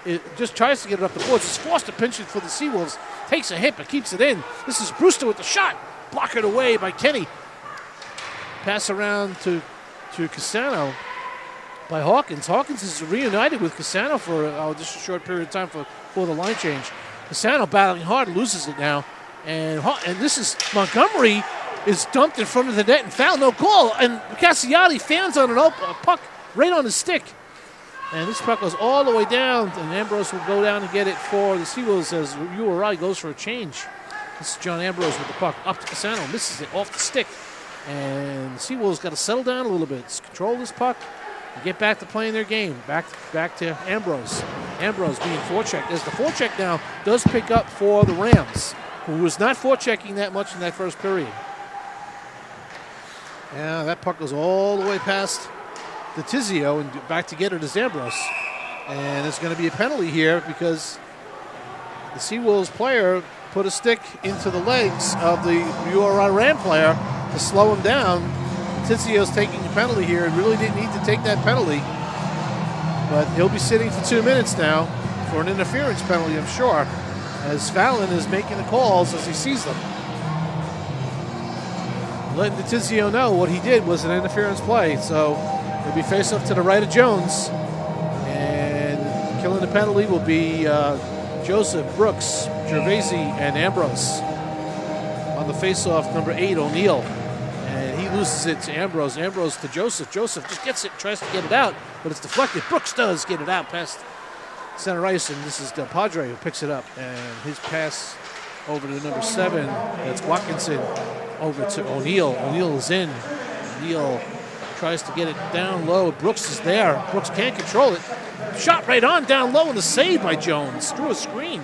Speaker 1: it just tries to get it up the boards. It's forced to pinch it for the Seawolves. Takes a hit but keeps it in. This is Brewster with the shot. Blocked away by Kenny. Pass around to Cassano by Hawkins. Hawkins is reunited with Cassano for just a short period of time for the line change. Cassano battling hard, loses it now. And this is Montgomery is dumped in front of the net and foul. No call. And Cassiati fans on a puck right on his stick. And this puck goes all the way down, and Ambrose will go down and get it for the Seawolves as URI goes for a change. This is John Ambrose with the puck up to Cassano, misses it off the stick. And the Seawolves got to settle down a little bit, control this puck, and get back to playing their game. Back to Ambrose. Ambrose being forechecked. As the forecheck now does pick up for the Rams, who was not forechecking that much in that first period. Yeah, that puck goes all the way past the Tizio and back to get it is Ambrose. And there's going to be a penalty here because the Seawolves player put a stick into the legs of the URI Ram player to slow him down. Tizio's taking a penalty here and really didn't need to take that penalty. But he'll be sitting for 2 minutes now for an interference penalty, I'm sure, as Fallon is making the calls as he sees them. Letting Tizio know what he did was an interference play, so it'll be face-off to the right of Jones. And killing the penalty will be Joseph, Brooks, Gervaisi, and Ambrose. On the face-off, number 8, O'Neill. And he loses it to Ambrose. Ambrose to Joseph. Joseph just gets it, tries to get it out, but it's deflected. Brooks does get it out past center ice, and this is Del Padre who picks it up. And his pass over to number 7. That's Watkinson over to O'Neal. O'Neal is in. O'Neal tries to get it down low. Brooks is there. Brooks can't control it. Shot right on down low, and the save by Jones through a screen.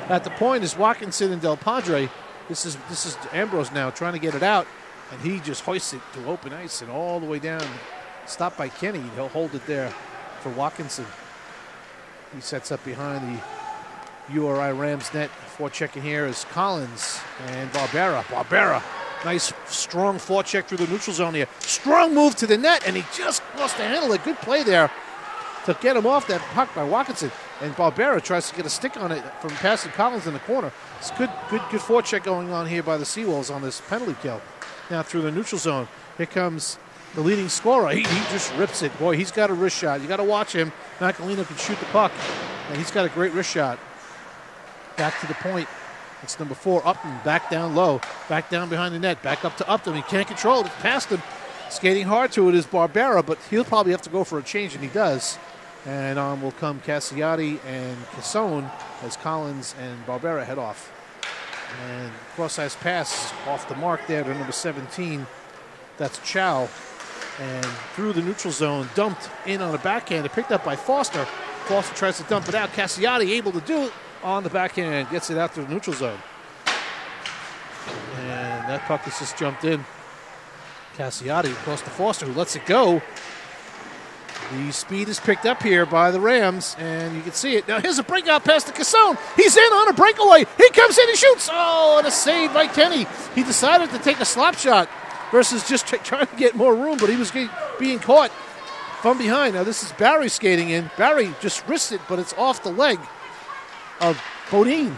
Speaker 1: At the point is Watkinson and Del Padre. This is Ambrose now trying to get it out, and he just hoists it to open ice and all the way down. Stopped by Kenny. He'll hold it there for Watkinson. He sets up behind the URI Rams net. Forechecking here is Collins and Barbera. Barbera, nice strong forecheck through the neutral zone here. Strong move to the net, and he just lost the handle. A good play there to get him off that puck by Watkinson. And Barbera tries to get a stick on it from passing Collins in the corner. It's good forecheck going on here by the Seawolves on this penalty kill. Now through the neutral zone. Here comes the leading scorer. He just rips it. Boy, he's got a wrist shot. You got to watch him. Macolino can shoot the puck, and he's got a great wrist shot. Back to the point. It's number 4, Upton, back down low. Back down behind the net. Back up to Upton. He can't control it. It's past him. Skating hard to it is Barbera, but he'll probably have to go for a change, and he does. And on will come Cassiati and Cassone as Collins and Barbera head off. And cross-ice pass off the mark there to number 17. That's Chow. And through the neutral zone, dumped in on a backhand. Picked up by Foster. Foster tries to dump it out. Cassiati able to do it on the backhand. Gets it out to the neutral zone. And that puck has just jumped in. Cassiati across to Foster, who lets it go. The speed is picked up here by the Rams, and you can see it. Now here's a breakout pass to Cassone. He's in on a breakaway. He comes in and shoots. Oh, and a save by Kenny. He decided to take a slap shot versus just trying to get more room, but he was being caught from behind. Now this is Barry skating in. Barry just wrists it, but it's off the leg of Bodine.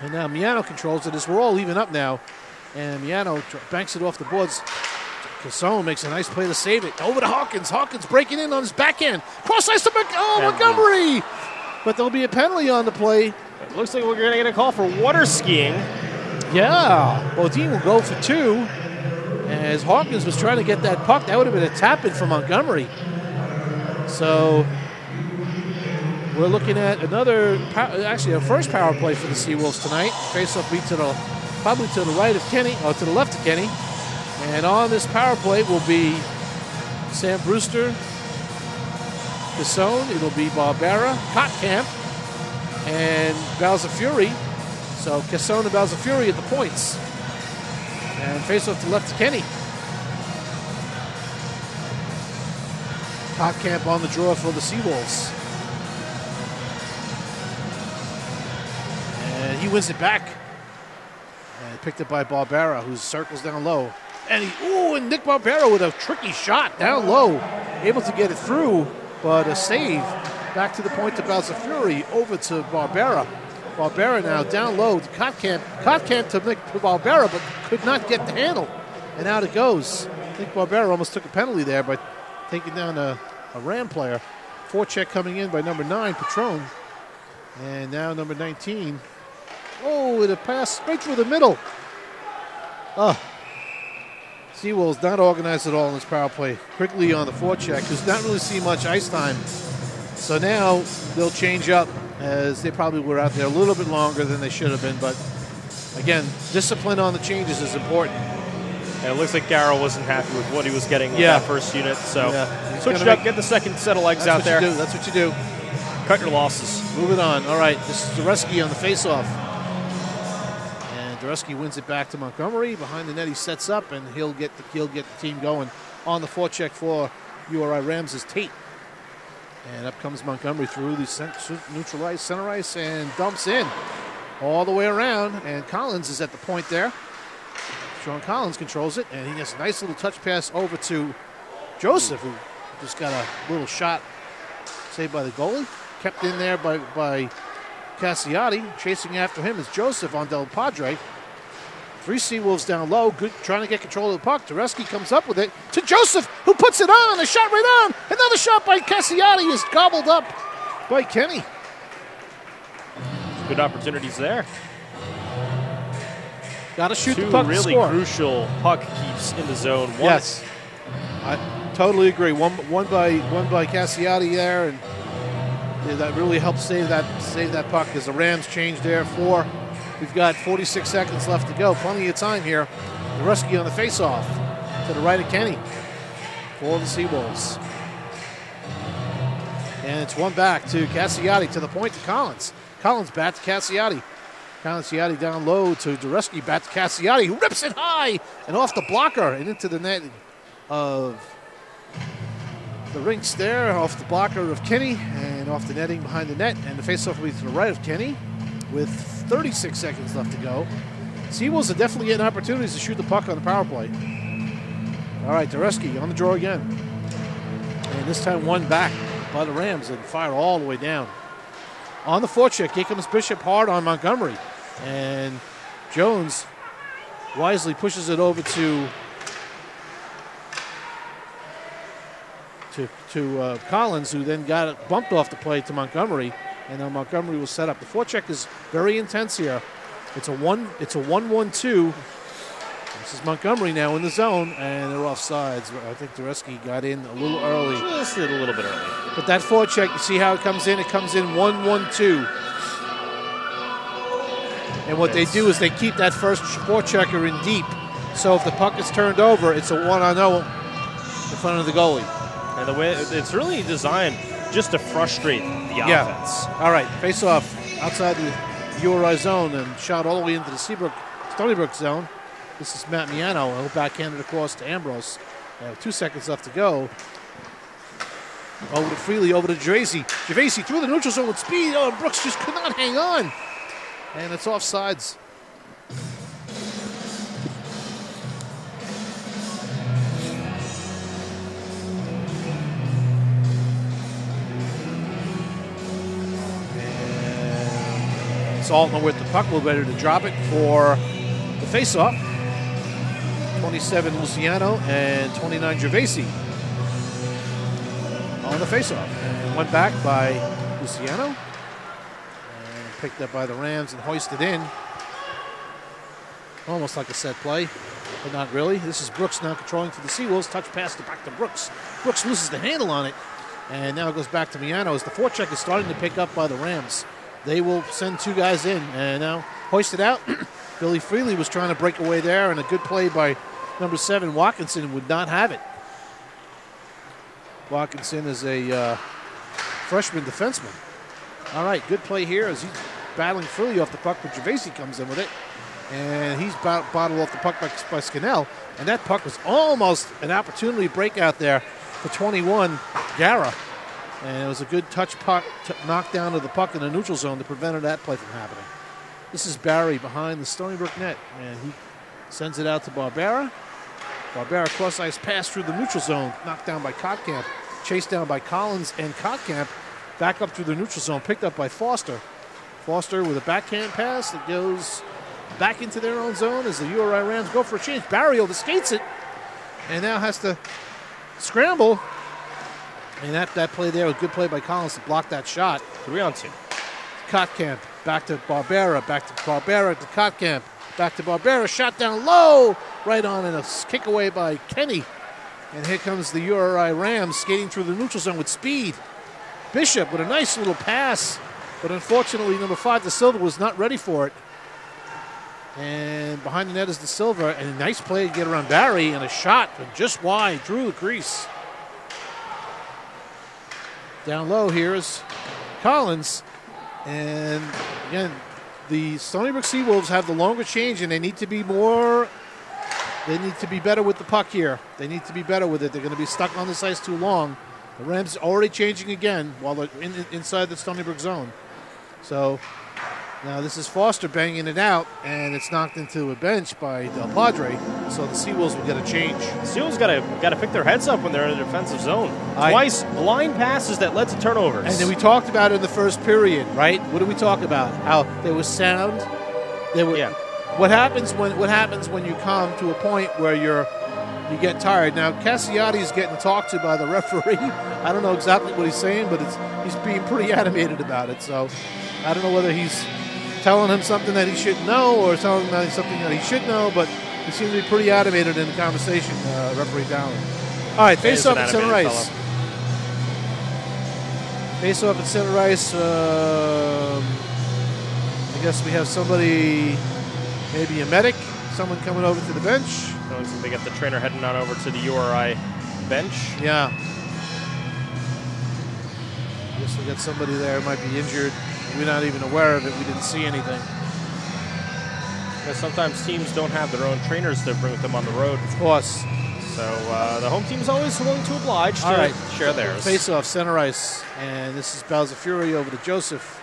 Speaker 1: And now Miano controls it as we're all even up now. And Miano banks it off the boards. Cassone makes a nice play to save it. Over to Hawkins. Hawkins breaking in on his backhand. Cross ice to Montgomery. But there'll be a penalty on the play.
Speaker 2: It looks like we're going to get a call for water skiing.
Speaker 1: Yeah. Bodine will go for 2. As Hawkins was trying to get that puck, that would have been a tap-in for Montgomery. So we're looking at a first power play for the Seawolves tonight. Face-off beat probably to the right of Kenny, or to the left of Kenny. And on this power play will be Sam Brewster, Cassone. It'll be Barbera, Kotkamp, and Balzafury. So Cassone and Balzafury at the points. And face-off to left to Kenny. Kotkamp on the draw for the Seawolves. And he wins it back. And picked up by Barbera, who circles down low. And Nick Barbera with a tricky shot down low. Able to get it through, but a save. Back to the point to Balzafury, over to Barbera. Barbera now down low to Kotkamp. Kotkamp to Nick Barbera, but could not get the handle. And out it goes. Nick Barbera almost took a penalty there by taking down a Ram player. Forecheck coming in by number 9, Patron. And now number 19. Oh, with a pass right through the middle. Seawolves not organized at all in this power play. Quickly on the forecheck, who's not really seen much ice time. So now they'll change up, as they probably were out there a little bit longer than they should have been. But again, discipline on the changes is important.
Speaker 2: And it looks like Garrow wasn't happy with what he was getting with that first unit. So switch it up, get the second set of legs out there.
Speaker 1: That's what you do.
Speaker 2: Cut your losses.
Speaker 1: Move it on. All right, this is Zareski on the faceoff. And Zareski wins it back to Montgomery. Behind the net, he sets up, and he'll get the team going on the forecheck for URI Rams is Tate. And up comes Montgomery through the neutral ice, center ice, and dumps in all the way around. And Collins is at the point there. Sean Collins controls it, and he gets a nice little touch pass over to Joseph, who just got a little shot saved by the goalie. Kept in there by Cassiati. Chasing after him is Joseph on Del Padre. 3 Seawolves down low, good, trying to get control of the puck. Tereski comes up with it to Joseph, who puts it on. A shot right on. Another shot by Cassiati is gobbled up by Kenny.
Speaker 2: Good opportunities there.
Speaker 1: Got to shoot the puck
Speaker 2: really
Speaker 1: to score.
Speaker 2: Crucial puck keeps in the zone.
Speaker 1: Yes, I totally agree. One by Cassiati there, and that really helped save that puck as the Rams changed there. We've got 46 seconds left to go. Plenty of time here. Uri on the faceoff to the right of Kenny for the Seawolves. And it's one back to Cassiati, to the point to Collins. Collins back to Cassiati. Cassiati down low to Dureski, back to Cassiati, who rips it high and off the blocker and into the net of the rinks there, off the blocker of Kenny and off the netting behind the net. And the faceoff will be to the right of Kenny with 36 seconds left to go. Seawolves are definitely getting opportunities to shoot the puck on the power play. All right, Dureski on the draw again. And this time one back by the Rams and fired all the way down. On the forecheck, here comes Bishop hard on Montgomery. And Jones wisely pushes it over to Collins, who then got it bumped off the play to Montgomery. And now Montgomery will set up. The forecheck is very intense here. It's a 1-1-2. This is Montgomery now in the zone, and they're off sides. I think Dureski got in a little early.
Speaker 2: Just a little bit early.
Speaker 1: But that forecheck, you see how it comes in? It comes in 1-1-2. And what they do is they keep that first forechecker in deep. So if the puck is turned over, it's a 1-on-0 in front of the goalie.
Speaker 2: And the way it's really designed just to frustrate the offense.
Speaker 1: All right, face off outside the Uri zone and shot all the way into the Stony Brook zone. This is Matt Miano. He'll backhand it across to Ambrose. 2 seconds left to go. Over to Freely, over to Gervasi. Gervasi through the neutral zone with speed. Oh, Brooks just could not hang on. And it's offsides. And Saltner with the puck. We're ready to drop it for the face-off. 27 Luciano and 29 Gervasi on the faceoff. And one back by Luciano. And picked up by the Rams and hoisted in. Almost like a set play, but not really. This is Brooks now controlling for the Seawolves. Touch pass back to Brooks. Brooks loses the handle on it. And now it goes back to Miano as the forecheck is starting to pick up by the Rams. They will send two guys in and now hoisted out. Billy Freely was trying to break away there, and a good play by number 7, Watkinson, would not have it. Watkinson is a freshman defenseman. All right, good play here as he's battling Freely off the puck, but Gervasi comes in with it. And he's bottled off the puck by Scannell. And that puck was almost an opportunity breakout there for 21, Gara. And it was a good touch puck knockdown of the puck in the neutral zone that prevented that play from happening. This is Barry behind the Stony Brook net, and he sends it out to Barbera. Barbera cross-ice pass through the neutral zone, knocked down by Kottkamp, chased down by Collins and Kottkamp, back up through the neutral zone, picked up by Foster. Foster with a backhand pass that goes back into their own zone as the URI Rams go for a change. Barry overskates it and now has to scramble. And that play there, a good play by Collins to block that shot.
Speaker 2: 3-on-2.
Speaker 1: Kottkamp back to Barbera, back to Barbera to Kottkamp, back to Barbera, shot down low, right on, and a kick away by Kenny. And here comes the URI Rams skating through the neutral zone with speed. Bishop with a nice little pass, but unfortunately number 5, De Silva, was not ready for it. And behind the net is De Silva, and a nice play to get around Barry, and a shot, but just wide, through the crease. Down low here is Collins. And again, the Stony Brook Seawolves have the longer change, and they need to be better with the puck here. They need to be better with it. They're going to be stuck on this ice too long. The Rams already changing again while they're inside the Stony Brook zone. So now this is Foster banging it out, and it's knocked into a bench by Del Padre. So the Seawolves will get a change.
Speaker 2: The Seawolves got to pick their heads up when they're in the defensive zone. Twice blind passes that led to turnovers.
Speaker 1: And then we talked about it in the first period, right? What did we talk about? How they were sound. They were. Yeah. What happens when you come to a point where you get tired? Now Cassiati is getting talked to by the referee. I don't know exactly what he's saying, but he's being pretty animated about it. So I don't know whether he's telling him something that he shouldn't know or telling him something that he should know, but he seems to be pretty animated in the conversation, referee Dowling. All right, face-off at center ice. Face-off at center ice. I guess we have somebody, maybe a medic, someone coming over to the bench.
Speaker 2: So they got the trainer heading on over to the URI bench.
Speaker 1: Yeah. I guess we got somebody there who might be injured. We're not even aware of it. We didn't see anything.
Speaker 2: Yeah, sometimes teams don't have their own trainers to bring with them on the road.
Speaker 1: Of course.
Speaker 2: So the home team is always willing to oblige to share theirs.
Speaker 1: Face-off, center ice. And this is Sbu Vs Uri over to Joseph.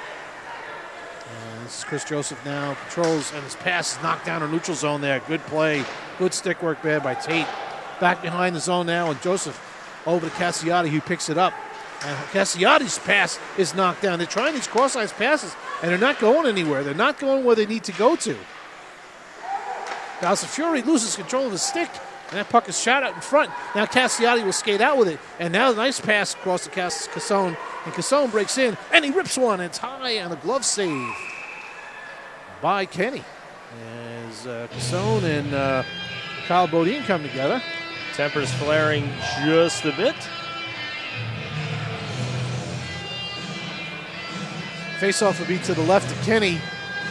Speaker 1: And this is Chris Joseph now. Controls, and his pass is knocked down in neutral zone there. Good play. Good stick work there by Tate. Back behind the zone now, and Joseph over to Cassiotti, who picks it up. And Cassiotti's pass is knocked down. They're trying these cross-ice passes, and they're not going anywhere. They're not going where they need to go to. Sbu Vs Uri loses control of his stick, and that puck is shot out in front. Now Cassiotti will skate out with it, and now a nice pass across to Cassone, and Cassone breaks in, and he rips one. It's high on a glove save by Kenny. As Cassone and Kyle Bodine come together.
Speaker 2: Tempers flaring just a bit.
Speaker 1: Face-off will be to the left of Kenny.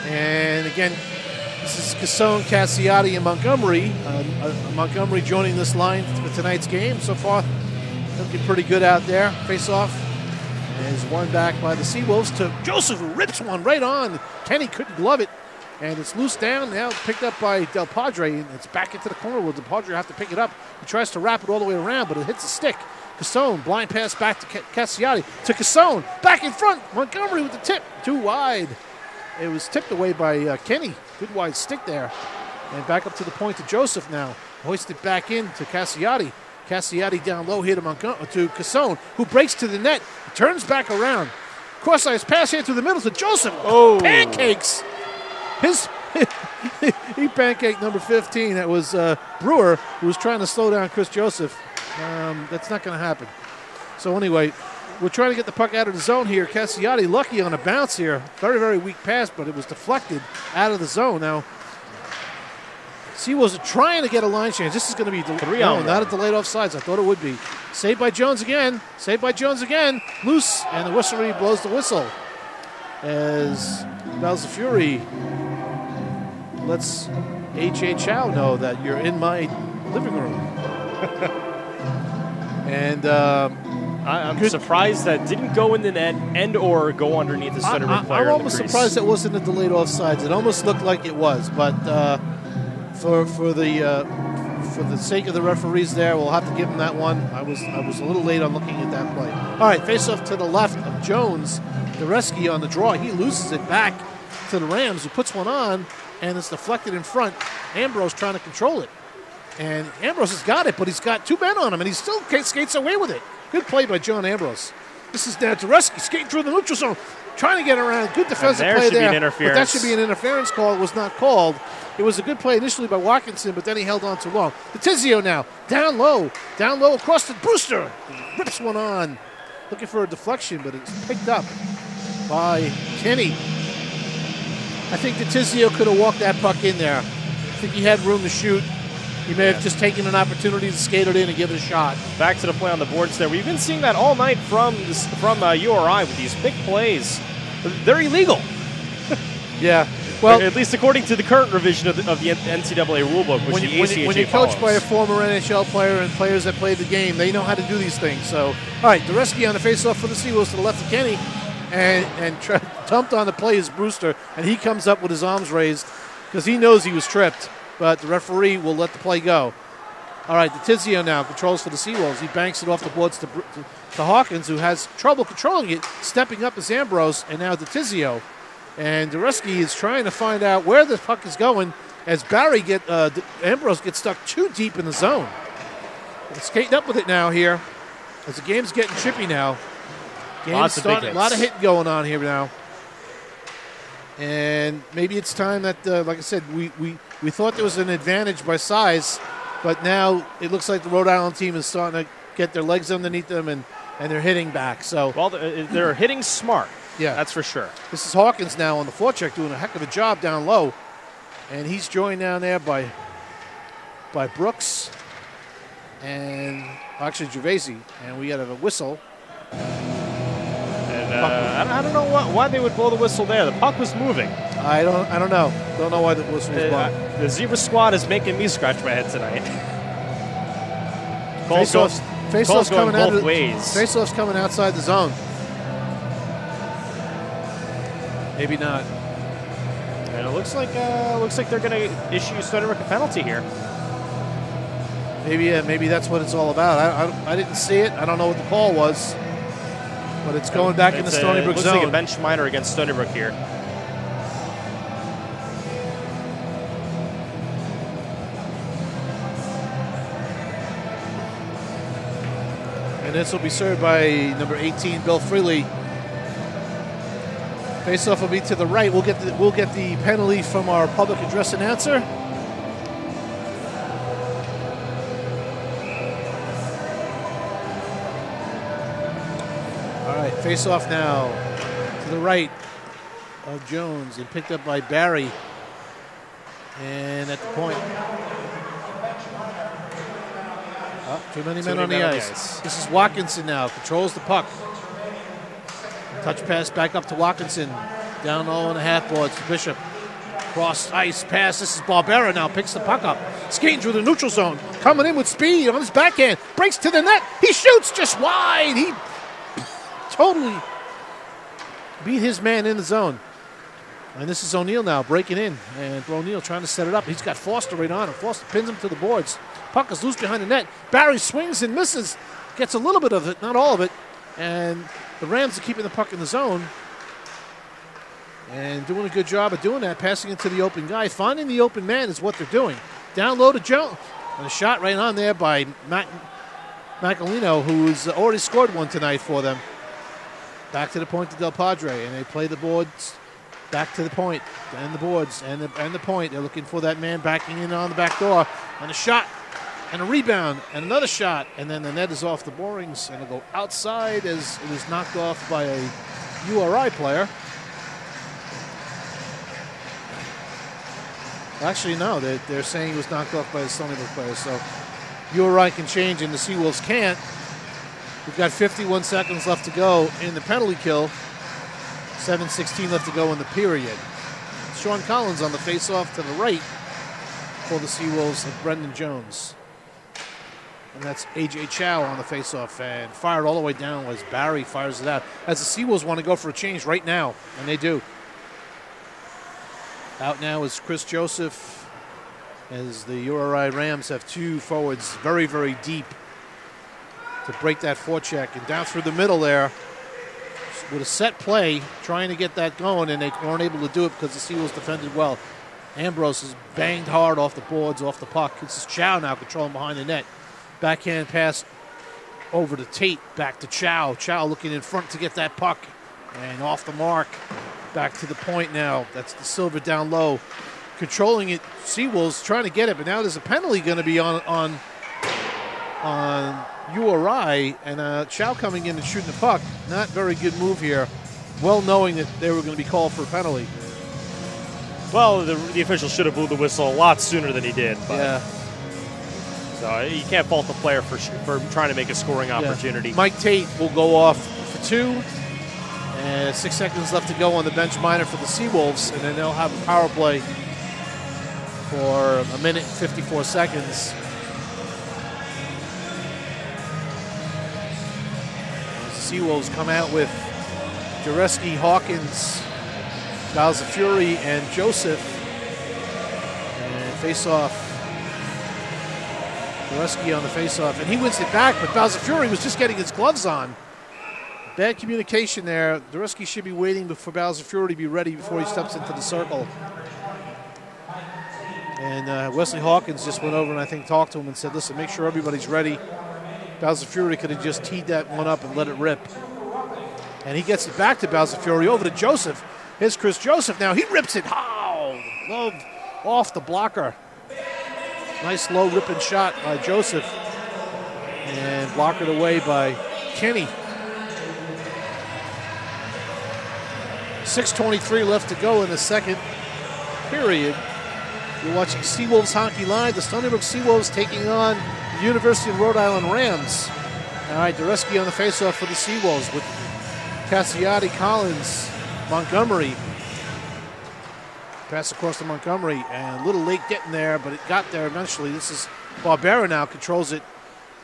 Speaker 1: And again, this is Cassone, Cassiotti, and Montgomery. Montgomery joining this line for tonight's game. So far, looking pretty good out there. Face-off is won back by the Seawolves to Joseph, who rips one right on. Kenny couldn't glove it. And it's loose down, now picked up by Del Padre, and it's back into the corner where Del Padre have to pick it up. He tries to wrap it all the way around, but it hits the stick. Cassone, blind pass back to Cassiotti, to Cassone, back in front. Montgomery with the tip, too wide. It was tipped away by Kenny. Good wide stick there. And back up to the point to Joseph now. Hoisted back in to Cassiotti. Cassiotti down low here to Cassone, who breaks to the net, turns back around. Cross-ice pass here through the middle to Joseph.
Speaker 2: Oh,
Speaker 1: pancakes! He pancaked number 15. That was Brewer, who was trying to slow down Chris Joseph. That's not going to happen. So anyway, we're trying to get the puck out of the zone here. Cassiotti lucky on a bounce here. Very, very weak pass, but it was deflected out of the zone. Now, Seawolves are trying to get a line change. This is going to be not a delayed offsides. I thought it would be. Saved by Jones again. Saved by Jones again. Loose, and the whistle blows the whistle. As Sbu Vs Uri lets H.A. Chow know that you're in my living room. And
Speaker 2: I'm surprised that didn't go in the net and or go underneath the center player.
Speaker 1: I'm almost surprised that wasn't a delayed offsides. It almost looked like it was, but for the sake of the referees there, we'll have to give him that one. I was a little late on looking at that play. All right, face-off to the left of Jones. Dereski on the draw. He loses it back to the Rams, who puts one on, and it's deflected in front. Ambrose trying to control it. And Ambrose has got it, but he's got two men on him, and he still skates away with it. Good play by John Ambrose. This is now Dereski skating through the neutral zone, trying to get around. Good defensive play there. But that should be an interference call. It was not called. It was a good play initially by Watkinson, but then he held on too long. Letizio now, down low across to Brewster. He rips one on, looking for a deflection, but it's picked up by Kenny. I think Letizio could have walked that puck in there. I think he had room to shoot. He may have just taken an opportunity to skate it in and give it a shot.
Speaker 2: Back to the play on the boards there. We've been seeing that all night from URI with these big plays. They're illegal.
Speaker 1: Yeah. Well,
Speaker 2: at least according to the current revision of the NCAA rulebook, which the ACHA
Speaker 1: when you're coached by a former NHL player and players that played the game, they know how to do these things. So, all right, Dereski on the faceoff for the Seawolves to the left of Kenny, and dumped on the play is Brewster, and he comes up with his arms raised because he knows he was tripped, but the referee will let the play go. All right, Letizio now controls for the Seawolves. He banks it off the boards to Hawkins, who has trouble controlling it, stepping up as Ambrose, and now Letizio. And Dereski is trying to find out where the puck is going as Ambrose gets stuck too deep in the zone. He's skating up with it now here as the game's getting chippy now.
Speaker 2: Lots of big hits.
Speaker 1: A lot of hitting going on here now. And maybe it's time that, like I said, we thought there was an advantage by size, but now it looks like the Rhode Island team is starting to get their legs underneath them and they're hitting back. So
Speaker 2: they're hitting smart.
Speaker 1: Yeah.
Speaker 2: That's for sure.
Speaker 1: This is Hawkins now on the forecheck doing a heck of a job down low. And he's joined down there by Brooks and actually Gervaisi. And we got a whistle.
Speaker 2: And I don't know why they would blow the whistle there. The puck was moving.
Speaker 1: I don't know. Don't know why the whistle was blown.
Speaker 2: The Zebra squad is making me scratch my head tonight.
Speaker 1: Face-off's coming
Speaker 2: both ways.
Speaker 1: Face-off's coming outside the zone. Maybe not.
Speaker 2: And it looks like they're going to issue Stony Brook a penalty here.
Speaker 1: Maybe that's what it's all about. I didn't see it. I don't know what the call was, but it's going back in the Stony Brook zone.
Speaker 2: Looks like a bench minor against Stony Brook here.
Speaker 1: And this will be served by number 18, Bill Freely. Face-off will be to the right. We'll get the penalty from our public address announcer. All right, face-off now to the right of Jones and picked up by Barry. And at the point. Too many men on the ice. This is Watkinson now. Controls the puck. Touch pass back up to Watkinson. Down low on the half boards to Bishop. Cross ice pass. This is Barbera now. Picks the puck up. Skating through the neutral zone. Coming in with speed on his backhand. Breaks to the net. He shoots just wide. He totally beat his man in the zone. And this is O'Neill now breaking in. And O'Neill trying to set it up. He's got Foster right on him. Foster pins him to the boards. Puck is loose behind the net. Barry swings and misses. Gets a little bit of it, not all of it. And the Rams are keeping the puck in the zone. And doing a good job of doing that. Passing it to the open guy. Finding the open man is what they're doing. Down low to Jones. And a shot right on there by Macalino, who's already scored one tonight for them. Back to the point to Del Padre. And they play the boards. Back to the point. And the boards. And the point. They're looking for that man backing in on the back door. And a shot. And a rebound, and another shot, and then the net is off the boarings, and it'll go outside as it was knocked off by a URI player. Actually, no, they're saying it was knocked off by a Stony Brook player, so URI can change and the Seawolves can't. We've got 51 seconds left to go in the penalty kill. 7:16 left to go in the period. Sean Collins on the face-off to the right for the Seawolves of Brendan Jones. And that's A.J. Chow on the faceoff, and fired all the way down as Barry fires it out. As the Seawolves want to go for a change right now, and they do. Out now is Chris Joseph, as the URI Rams have two forwards very, very deep to break that forecheck. And down through the middle there, with a set play, trying to get that going, and they weren't able to do it because the Seawolves defended well. Ambrose is banged hard off the boards, off the puck. This is Chow now controlling behind the net. Backhand pass over to Tate, back to Chow. Chow looking in front to get that puck. And off the mark, back to the point now. That's the Silver down low. Controlling it, Seawolves trying to get it, but now there's a penalty going to be on URI, and Chow coming in and shooting the puck. Not very good move here, well knowing that they were going to be called for a penalty.
Speaker 2: Well, the official should have blew the whistle a lot sooner than he did. But.
Speaker 1: Yeah.
Speaker 2: So you can't fault the player for trying to make a scoring opportunity.
Speaker 1: Yeah. Mike Tate will go off for 2. And 6 seconds left to go on the bench minor for the Seawolves. And then they'll have a power play for 1 minute and 54 seconds. As the Seawolves come out with Jareski, Hawkins, Balzafuri, and Joseph. And face off. Jareski on the faceoff, and he wins it back, but Balzafuri was just getting his gloves on. Bad communication there. Jareski should be waiting for Balzafuri to be ready before he steps into the circle. And Wesley Hawkins just went over and I think talked to him and said, listen, make sure everybody's ready. Balzafuri could have just teed that one up and let it rip. And he gets it back to Balzafuri, over to Joseph. Here's Chris Joseph now. He rips it. Oh, glove off the blocker. Nice low ripping shot by Joseph. And blockered away by Kenny. 6:23 left to go in the second period. You're watching Seawolves Hockey Live. The Stony Brook Seawolves taking on the University of Rhode Island Rams. All right, Dureski on the faceoff for the Seawolves with Cassiati, Collins, Montgomery. Pass across to Montgomery, and a little late getting there, but it got there eventually. This is Barbera now controls it.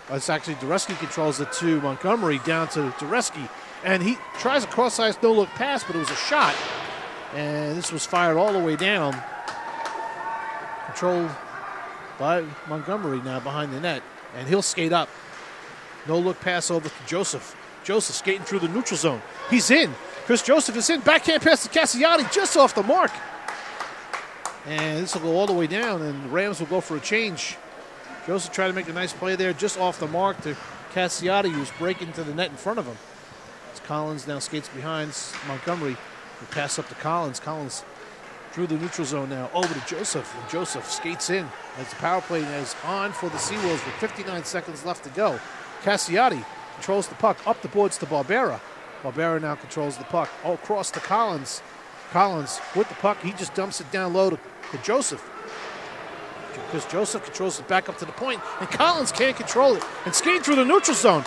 Speaker 1: It's actually Dureski controls it to Montgomery, down to Dureski. And he tries a cross-ice no-look pass, but it was a shot. And this was fired all the way down. Controlled by Montgomery now behind the net. And he'll skate up. No-look pass over to Joseph. Joseph skating through the neutral zone. He's in. Chris Joseph is in. Backhand pass to Cassiati, just off the mark. And this will go all the way down, and the Rams will go for a change. Joseph tried to make a nice play there, just off the mark to Cassiati, who's breaking to the net in front of him. As Collins now skates behind Montgomery. The pass up to Collins. Collins through the neutral zone now, over to Joseph. And Joseph skates in as the power play is on for the Seawolves with 59 seconds left to go. Cassiati controls the puck up the boards to Barbera. Barbera now controls the puck all across to Collins. Collins with the puck, he just dumps it down low to Joseph. Because Joseph controls it back up to the point, and Collins can't control it. And skating through the neutral zone.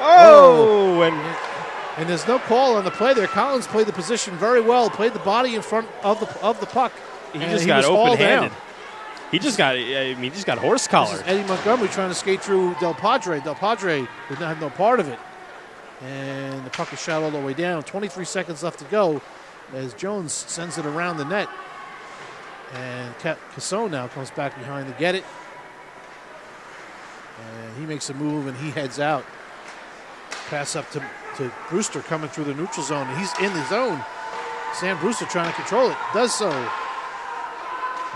Speaker 2: Oh,
Speaker 1: and there's no call on the play there. Collins played the position very well, played the body in front of the puck.
Speaker 2: He just got open-handed. He just got horse collared.
Speaker 1: Eddie Montgomery trying to skate through Del Padre. Del Padre did not have no part of it. And the puck is shot all the way down. 23 seconds left to go as Jones sends it around the net. And Casson now comes back behind to get it. And he makes a move and he heads out. Pass up to Brewster coming through the neutral zone. And he's in the zone. Sam Brewster trying to control it. Does so.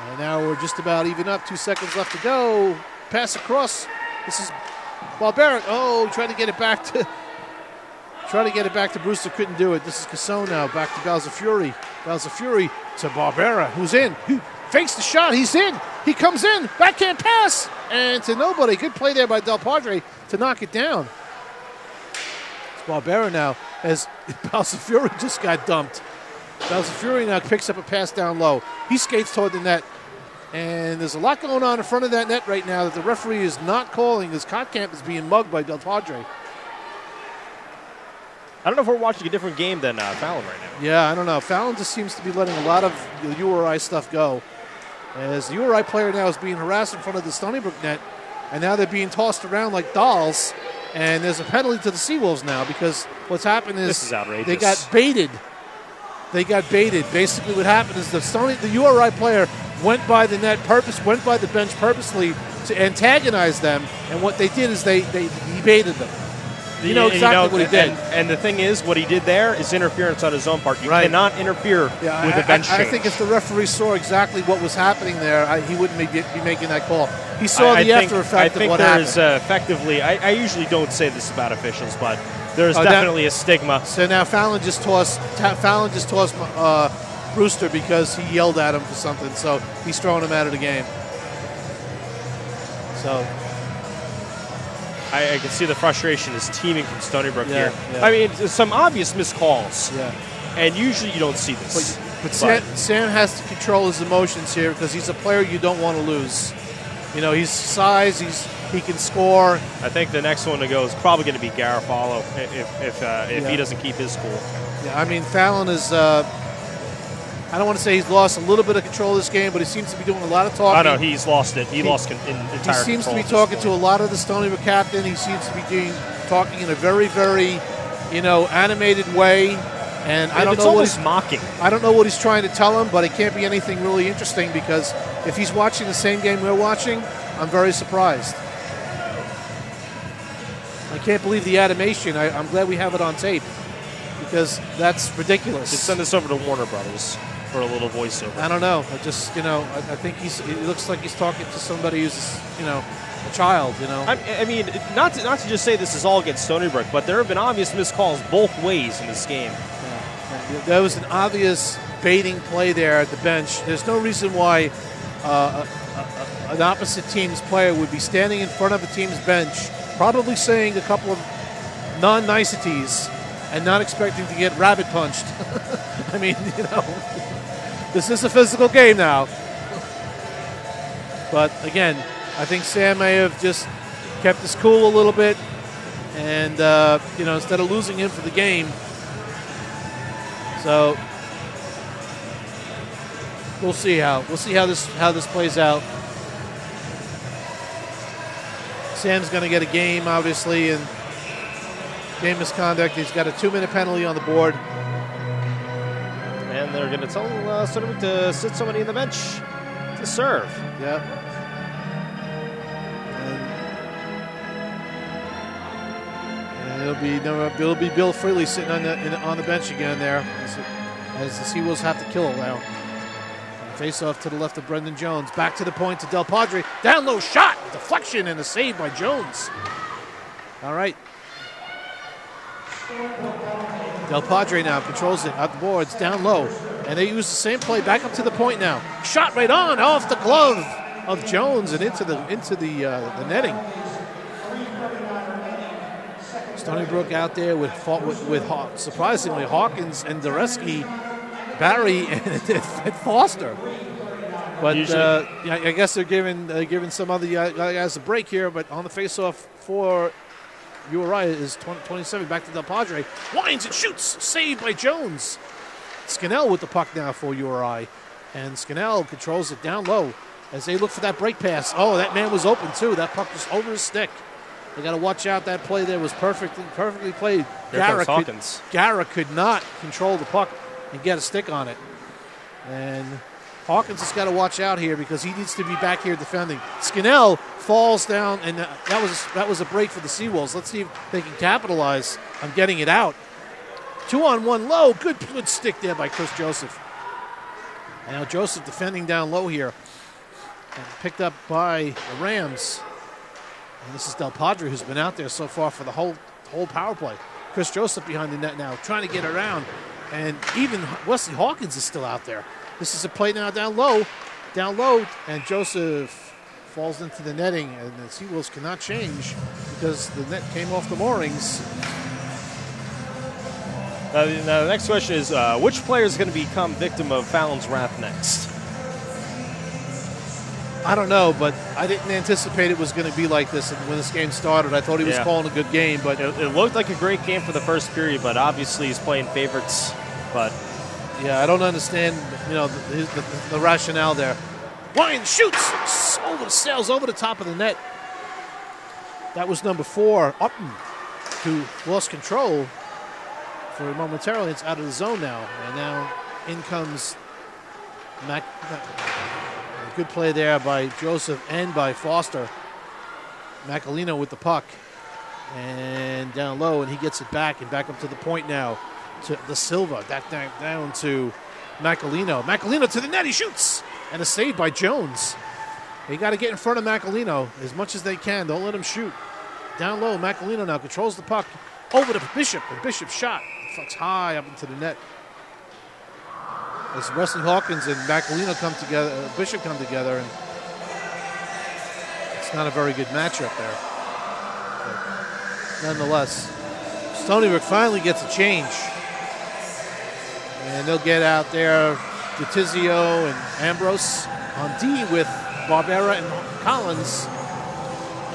Speaker 1: And now we're just about even up. 2 seconds left to go. Pass across. This is Barbera. Oh, trying to get it back to Brewster. Couldn't do it. This is Casson now. Back to Balzafuri. Balzafuri to Barbera, who's in. He fakes the shot. He's in. He comes in. Backhand pass. And to nobody. Good play there by Del Padre to knock it down. It's Barbera now as Balzafuri just got dumped. Balzafuri now picks up a pass down low. He skates toward the net. And there's a lot going on in front of that net right now that the referee is not calling as Kotkamp is being mugged by Del Padre.
Speaker 2: I don't know if we're watching a different game than Fallon right now.
Speaker 1: Yeah, I don't know. Fallon just seems to be letting a lot of the URI stuff go. As the URI player now is being harassed in front of the Stony Brook net, and now they're being tossed around like dolls. And there's a penalty to the Seawolves now because what's happened is
Speaker 2: this is outrageous.
Speaker 1: They got baited. Basically what happened is the URI player went by the bench purposely to antagonize them, and what they did is he baited them. You know exactly what he did.
Speaker 2: And the thing is, what he did there is interference on his own part. You cannot interfere with a bench change.
Speaker 1: I think if the referee saw exactly what was happening there, he wouldn't be making that call. He saw the after effect of what happened.
Speaker 2: Effectively, I usually don't say this about officials, but there's definitely a stigma.
Speaker 1: So now Fallon just tossed Brewster because he yelled at him for something. So he's throwing him out of the game. So
Speaker 2: I can see the frustration is teeming from Stony Brook here. Yeah. I mean, some obvious missed calls.
Speaker 1: Yeah.
Speaker 2: And usually you don't see this.
Speaker 1: But Sam has to control his emotions here because he's a player you don't want to lose. You know, he's size, he can score.
Speaker 2: I think the next one to go is probably going to be Garofalo if he doesn't keep his cool.
Speaker 1: Yeah, I mean, Fallon is I don't want to say he's lost a little bit of control of this game, but he seems to be doing a lot of talking.
Speaker 2: I know, he's lost it. He lost entire control.
Speaker 1: He seems to be talking to a lot of the Stony Brook captain. He seems to be talking in a very, very, animated way. And I don't know what he's
Speaker 2: mocking.
Speaker 1: I don't know what he's trying to tell him, but it can't be anything really interesting because if he's watching the same game we're watching, I'm very surprised. I can't believe the animation. I'm glad we have it on tape because that's ridiculous.
Speaker 2: Just send this over to Warner Brothers for a little voiceover.
Speaker 1: I don't know. I just, I think it looks like he's talking to somebody who's, a child,
Speaker 2: I mean, not to just say this is all against Stony Brook, but there have been obvious missed calls both ways in this game.
Speaker 1: Yeah. There was an obvious baiting play there at the bench. There's no reason why an opposite team's player would be standing in front of a team's bench, probably saying a couple of non-niceties and not expecting to get rabbit punched I mean, this is a physical game now. But again, I think Sam may have just kept his cool a little bit, and instead of losing him for the game. So we'll see how this plays out. Sam's going to get a game, obviously, and game misconduct. He's got a 2-minute penalty on the board.
Speaker 2: And they're going to tell Stoneywick to sit somebody in the bench to serve.
Speaker 1: Yeah. And it'll be Bill Freely sitting on the bench again there as the Seawolves have to kill it now. Face off to the left of Brendan Jones. Back to the point to Del Padre. Down low shot. Deflection and a save by Jones. All right. Del Padre now controls it out the boards, down low. And they use the same play back up to the point now. Shot right on, off the glove of Jones and into the netting. Stony Brook out there with surprisingly Hawkins and Dureski, Barry and Foster. But I guess they're giving some other guys a break here. But on the faceoff for Uri is 27. Back to Del Padre. Winds and shoots. Saved by Jones. Scannell with the puck now for Uri. And Scannell controls it down low as they look for that break pass. Oh, that man was open too. That puck was over his stick. They got to watch out. That play there was perfectly played. Gara could not control the puck and get a stick on it. And Hawkins has got to watch out here because he needs to be back here defending. Scannell falls down, and that was a break for the Seawolves. Let's see if they can capitalize on getting it out. 2-on-1 low. Good stick there by Chris Joseph. Now Joseph defending down low here. And picked up by the Rams. And this is Del Padre who's been out there so far for the whole power play. Chris Joseph behind the net now, trying to get around. And even Wesley Hawkins is still out there. This is a play now down low, and Joseph falls into the netting, and the Seawolves cannot change because the net came off the moorings.
Speaker 2: Now the next question is, which player is going to become victim of Fallon's wrath next?
Speaker 1: I don't know, but I didn't anticipate it was going to be like this when this game started. I thought he was calling a good game, but
Speaker 2: it looked like a great game for the first period, but obviously he's playing favorites. But
Speaker 1: yeah, I don't understand, the rationale there. Wine shoots, sails over the top of the net. That was number 4, Upton, who lost control for momentarily. It's out of the zone now, and now in comes good play there by Joseph and by Foster. Macalino with the puck, and down low, and he gets it back, and back up to the point now. To the Silva, that down to Macalino. Macalino to the net, he shoots, and a save by Jones. They got to get in front of Macalino as much as they can. Don't let him shoot. Down low, Macalino now controls the puck over to Bishop, and Bishop shot. Fucks high up into the net. As Wesley Hawkins and Macalino come together, Bishop come together, and it's not a very good matchup there. But nonetheless, Stony Brook finally gets a change. And they'll get out there DeTizio and Ambrose on D with Barbera and Collins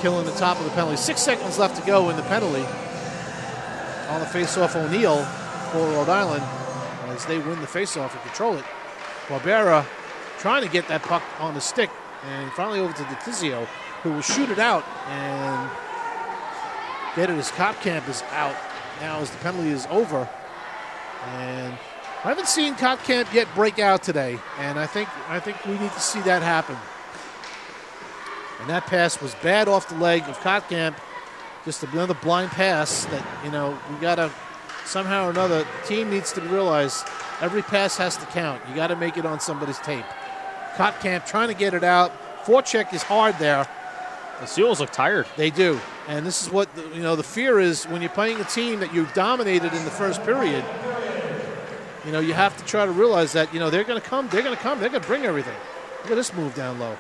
Speaker 1: killing the top of the penalty. 6 seconds left to go in the penalty. On the faceoff, O'Neill for Rhode Island as they win the faceoff and control it. Barbera trying to get that puck on the stick, and finally over to DeTizio, who will shoot it out and get it as Kopkamp is out now as the penalty is over. And I haven't seen Kopkamp yet break out today, and I think we need to see that happen. And that pass was bad off the leg of Kopkamp. Just another blind pass that, we got to somehow or another, the team needs to realize every pass has to count. You got to make it on somebody's tape. Kopkamp trying to get it out. Forecheck is hard there.
Speaker 2: The Seals look tired.
Speaker 1: They do. And this is what, the fear is when you're playing a team that you dominated in the first period. You have to try to realize that, they're going to come. They're going to bring everything. Look at this move down low.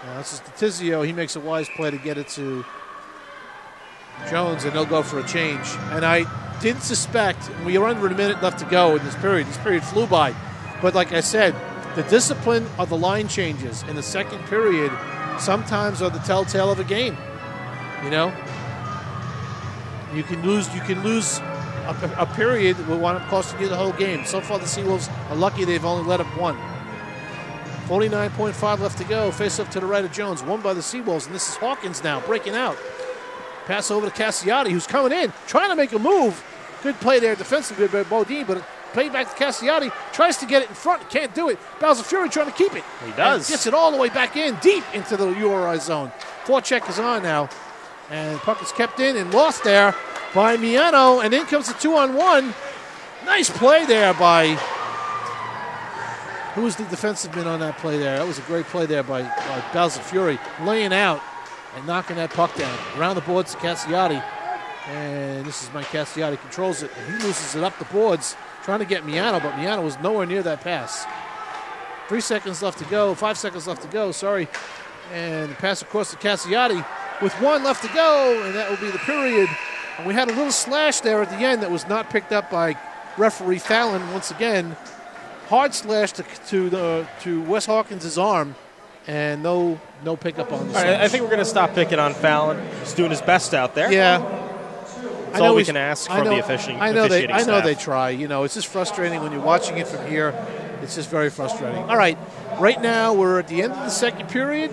Speaker 1: Now, this is DeTizio. He makes a wise play to get it to Jones, and they'll go for a change. And didn't suspect, we were under a minute left to go in this period. This period flew by. But like I said, the discipline of the line changes in the second period sometimes are the telltale of a game. You know? You can lose a period that will wind up costing you the whole game. So far the Seawolves are lucky they've only let up one. 49.5 left to go. Face up to the right of Jones. Won by the Seawolves, and this is Hawkins now breaking out. Pass over to Cassiati, who's coming in, trying to make a move. Good play there defensively by Bodine, but play back to Cassiati. Tries to get it in front, can't do it. Bowser Fury trying to keep it.
Speaker 2: He does.
Speaker 1: And gets it all the way back in, deep into the URI zone. Forecheck is on now. And puck is kept in and lost there by Miano, and in comes the 2-on-1. Nice play there by, who was the defensive man on that play there? That was a great play there by Bowser Fury, laying out and knocking that puck down. Around the boards to Cassiati, and this is Mike Cassiati, controls it, and he loses it up the boards, trying to get Miano, but Miano was nowhere near that pass. 5 seconds left to go, sorry. And the pass across to Cassiati with 1 left to go, and that will be the period. And we had a little slash there at the end that was not picked up by referee Fallon once again. Hard slash to Wes Hawkins' arm, and no pickup on the
Speaker 2: All right, I think we're going to stop picking on Fallon. He's doing his best out there.
Speaker 1: Yeah.
Speaker 2: That's all we can ask from the officiating
Speaker 1: I know
Speaker 2: staff.
Speaker 1: they try. You know, it's just frustrating when you're watching it from here. It's just very frustrating. All right, right now we're at the end of the second period.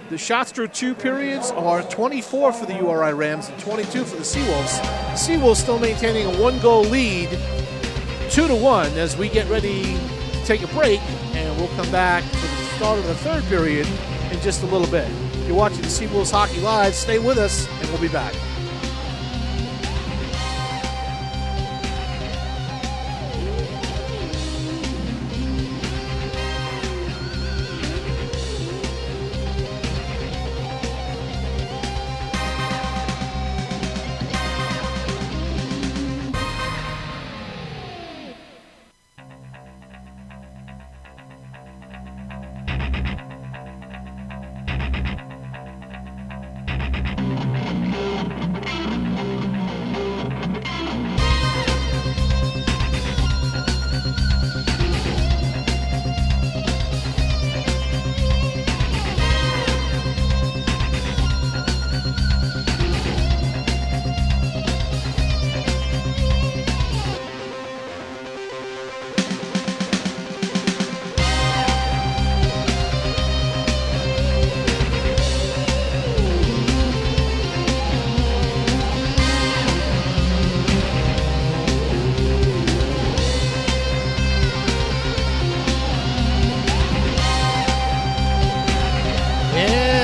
Speaker 1: The shots through 2 periods are 24 for the URI Rams and 22 for the Seawolves. The Seawolves still maintaining a 1-goal lead, 2-1, as we get ready to take a break, and we'll come back for the start of the third period in just a little bit. If you're watching the Seawolves Hockey Live, stay with us, and we'll be back.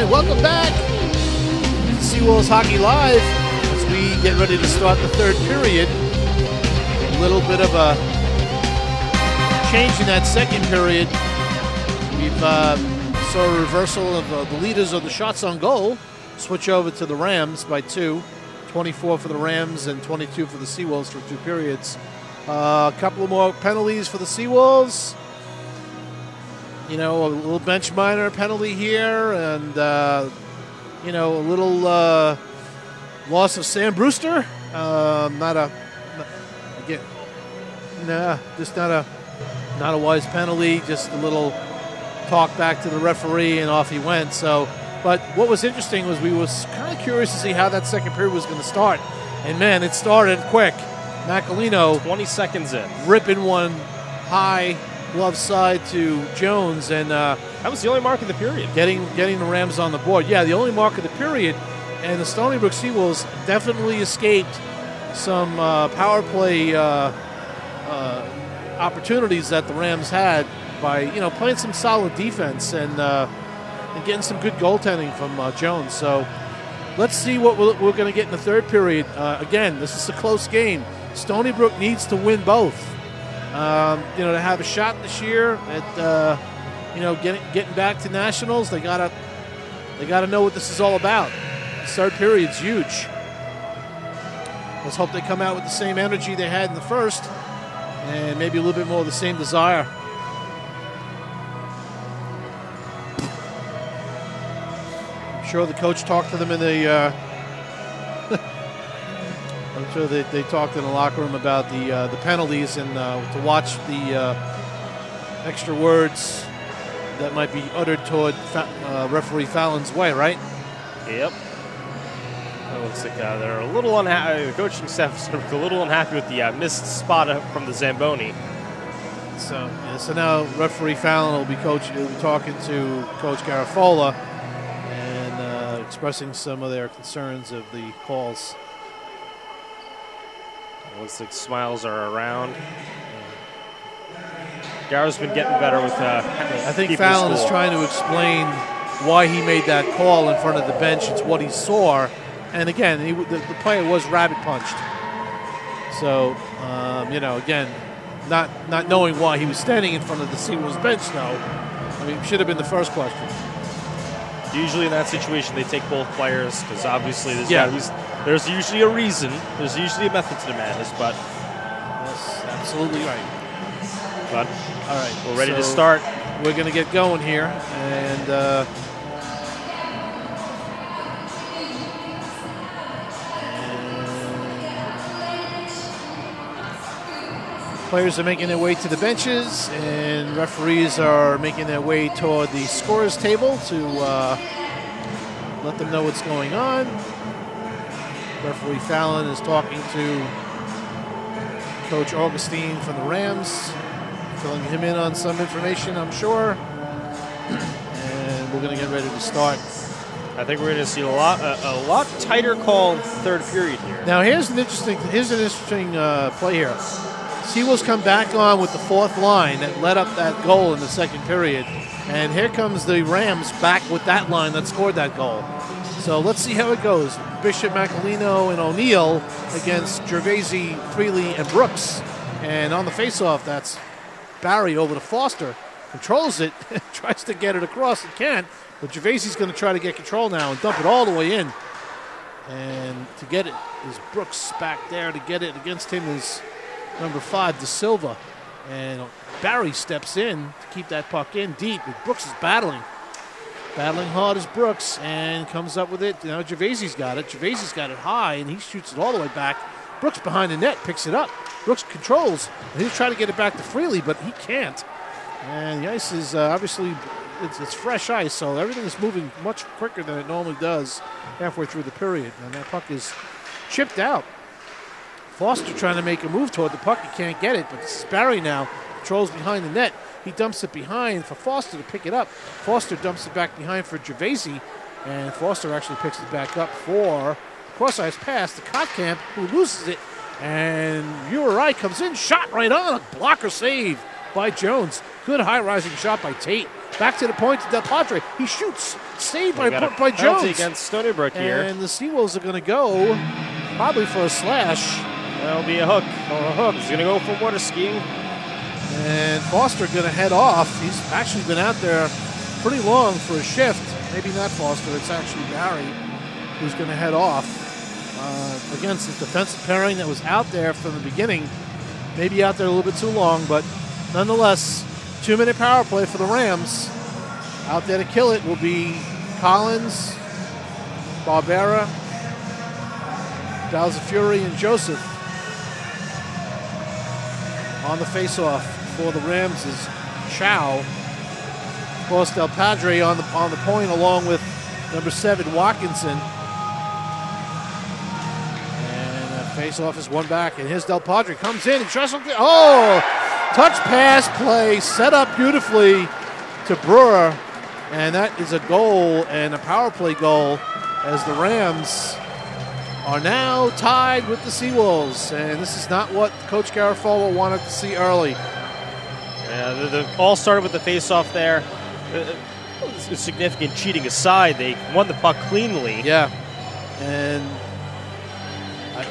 Speaker 1: Welcome back to Seawolves Hockey Live as we get ready to start the third period. A little bit of a change in that second period. We've saw a reversal of the leaders of the shots on goal. Switch over to the Rams by 2. 24 for the Rams and 22 for the Seawolves for 2 periods. A couple of more penalties for the Seawolves. You know, a little bench minor penalty here, and you know, a little loss of Sam Brewster. Not a wise penalty. Just a little talk back to the referee, and off he went. So, but what was interesting was we was kind of curious to see how that second period was going to start, and man, it started quick. Macalino,
Speaker 2: 20 seconds in,
Speaker 1: ripping one high. Glove side to Jones, and
Speaker 2: that was the only mark of the period.
Speaker 1: Getting the Rams on the board. Yeah, the only mark of the period, and the Stony Brook Seawolves definitely escaped some power play opportunities that the Rams had by playing some solid defense and getting some good goaltending from Jones. So let's see what we're going to get in the third period. Again, this is a close game. Stony Brook needs to win both. To have a shot this year at getting back to nationals, they gotta know what this is all about. The third period's huge. Let's hope they come out with the same energy they had in the first, and maybe a little bit more of the same desire. I'm sure the coach talked to them in the I'm sure they talked in the locker room about the penalties and to watch the extra words that might be uttered toward referee Fallon's way, right?
Speaker 2: Yep. It looks like they're a little unhappy. The coaching staff is a little unhappy with the missed spot from the Zamboni.
Speaker 1: So now referee Fallon will be talking to Coach Garafola and expressing some of their concerns of the calls.
Speaker 2: It looks like smiles are around. Garo's been getting better with.
Speaker 1: I think Fallon is trying to explain why he made that call in front of the bench. It's what he saw, and again, the player was rabbit punched. So again, not knowing why he was standing in front of the Seawolves bench, though. I mean, should have been the first question.
Speaker 2: Usually in that situation, they take both players because obviously there's usually a reason. There's usually a method to the madness, but
Speaker 1: that's absolutely right.
Speaker 2: But
Speaker 1: all right,
Speaker 2: we're ready to start.
Speaker 1: We're going to get going here, and players are making their way to the benches, and referees are making their way toward the scorers table to let them know what's going on. Referee Fallon is talking to Coach Augustine from the Rams, filling him in on some information, I'm sure. And we're going to get ready to start.
Speaker 2: I think we're going to see a lot tighter call in the third period here.
Speaker 1: Now here's an interesting play here. Seawolves come back on with the fourth line that led up that goal in the second period. And here comes the Rams back with that line that scored that goal. So let's see how it goes. Bishop, Macalino, and O'Neill against Gervaisi, Freely, and Brooks. And on the faceoff, that's Barry over to Foster. Controls it, tries to get it across. It can't. But Gervaisi's going to try to get control now and dump it all the way in. And to get it is Brooks back there. To get it against him is number 5, De Silva. And Barry steps in to keep that puck in deep. But Brooks is battling hard as Brooks, and comes up with it. Now Gervaisi's got it. Gervaisi's got it high, and he shoots it all the way back. Brooks behind the net picks it up. Brooks controls, and he's trying to get it back to Freely, but he can't. And the ice is obviously it's fresh ice, so everything is moving much quicker than it normally does halfway through the period. And that puck is chipped out. Foster trying to make a move toward the puck. He can't get it, but this is Barry now. Controls behind the net. He dumps it behind for Foster to pick it up. Foster dumps it back behind for Gervaisi, and Foster actually picks it back up for cross-ice pass to Kotkamp, who loses it, and Uri comes in, shot right on, a blocker save by Jones. Good high-rising shot by Tate. Back to the point to Del Padre. He shoots, saved by Jones.
Speaker 2: Against Stony Brook here.
Speaker 1: And the Seawolves are going to go probably for a slash.
Speaker 2: That'll be a hook. Or a hook. He's going to go for water skiing.
Speaker 1: And Foster going to head off. He's actually been out there pretty long for a shift. Maybe not Foster, it's actually Barry who's going to head off against the defensive pairing that was out there from the beginning. Maybe out there a little bit too long, but nonetheless, 2-minute power play for the Rams. Out there to kill it will be Collins, Barbera, Dalzafuri, and Joseph. On the faceoff for the Rams is Chow. Of course, Del Padre on the point along with number 7, Watkinson. And that faceoff is one back. And here's Del Padre. Comes in and tries something. Oh! Touch pass play set up beautifully to Brewer. And that is a goal and a power play goal as the Rams are now tied with the Seawolves, and this is not what Coach Garafola wanted to see early.
Speaker 2: Yeah, the all started with the face-off there. Significant cheating aside, they won the puck cleanly.
Speaker 1: Yeah, and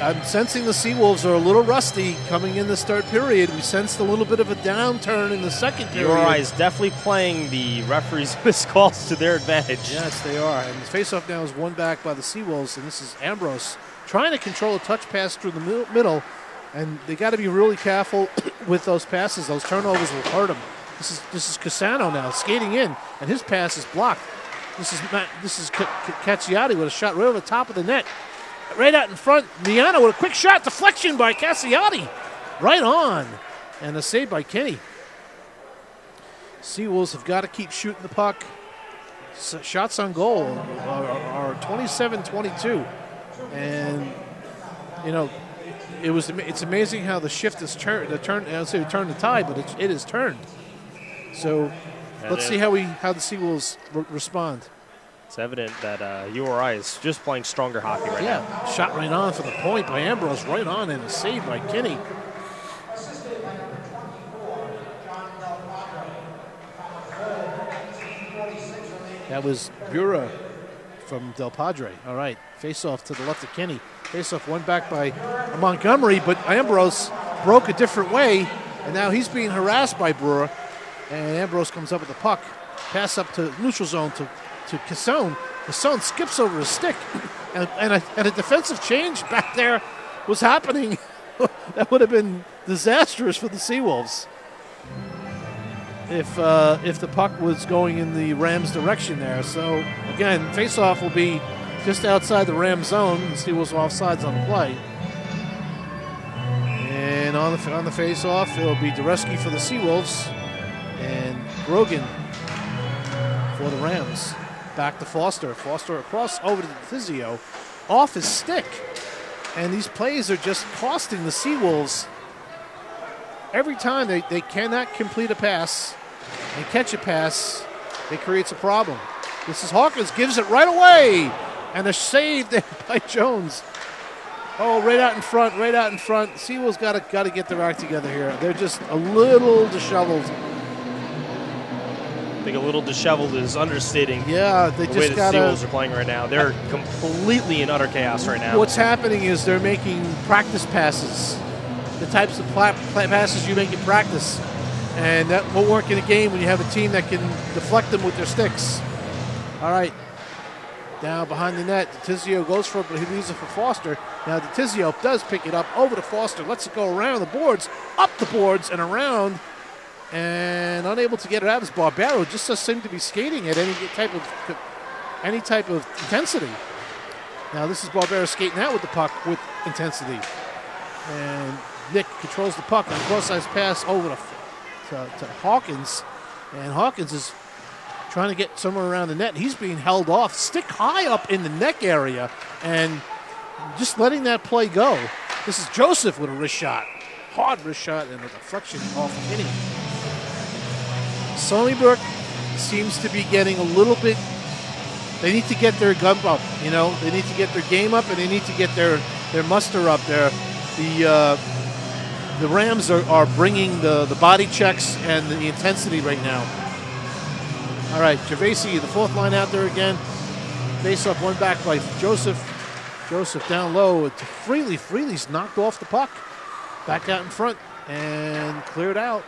Speaker 1: I'm sensing the Seawolves are a little rusty coming in this third period. We sensed a little bit of a downturn in the second period.
Speaker 2: Uri is definitely playing the referees' missed calls to their advantage.
Speaker 1: Yes, they are. And the faceoff now is won back by the Seawolves, and this is Ambrose trying to control a touch pass through the middle, and they got to be really careful with those passes. Those turnovers will hurt them. This is Cassano now skating in, and his pass is blocked. This is Cacciati with a shot right over the top of the net. right out in front. Miano with a quick shot. Deflection by Cassiotti. Right on. And a save by Kenny. Seawolves have got to keep shooting the puck. Shots on goal are 27-22. And, you know, it's amazing how the shift has turned. I would say turned the tide, but it has turned. So let's see how the Seawolves respond.
Speaker 2: It's evident that URI is just playing stronger hockey right now.
Speaker 1: Yeah, shot right on for the point by Ambrose, right on, and a save by Kenny. That was Bura from Del Padre. All right, face-off to the left of Kenny. Face-off won back by Montgomery, but Ambrose broke a different way, and now he's being harassed by Brewer. And Ambrose comes up with the puck. Pass up to neutral zone to Cassone. Cassone skips over his stick, and a defensive change back there was happening. That would have been disastrous for the Seawolves if the puck was going in the Rams' direction there. So again, face-off will be just outside the Rams' zone. The Seawolves are offsides on the play. And on the face-off, it'll be Dureski for the Seawolves and Grogan for the Rams. Back to Foster. Foster across over to Tizio, off his stick. And these plays are just costing the Seawolves. Every time they cannot complete a pass and catch a pass, it creates a problem. This is Hawkins, gives it right away. And a save there by Jones. Oh, right out in front. Seawolves got to get their act together here. They're just a little disheveled.
Speaker 2: I think a little disheveled is understating
Speaker 1: the
Speaker 2: way the Seawolves are playing right now. They're completely in utter chaos right now.
Speaker 1: What's happening is they're making practice passes, the types of passes you make in practice. And that won't work in a game when you have a team that can deflect them with their sticks. All right. Down behind the net, Tizio goes for it, but he leaves it for Foster. Now Tizio does pick it up over to Foster, lets it go around the boards, up the boards and around. And unable to get it out is Barbero. Just doesn't seem to be skating at any type of intensity. Now this is Barbero skating out with the puck with intensity. And Nick controls the puck on a cross-ice pass over to Hawkins. And Hawkins is trying to get somewhere around the net. He's being held off, stick high up in the neck area, and just letting that play go. This is Joseph with a wrist shot. Hard wrist shot and a deflection off Kenny. Sunnybrook seems to be getting a little bit. They need to get their gun up, you know. They need to get their game up, and they need to get their muster up there. The Rams are bringing the body checks and the intensity right now. All right, Gervasi, the fourth line out there again. Face up, one back by Joseph. Joseph down low to Freely. Freely's knocked off the puck. Back out in front and cleared out.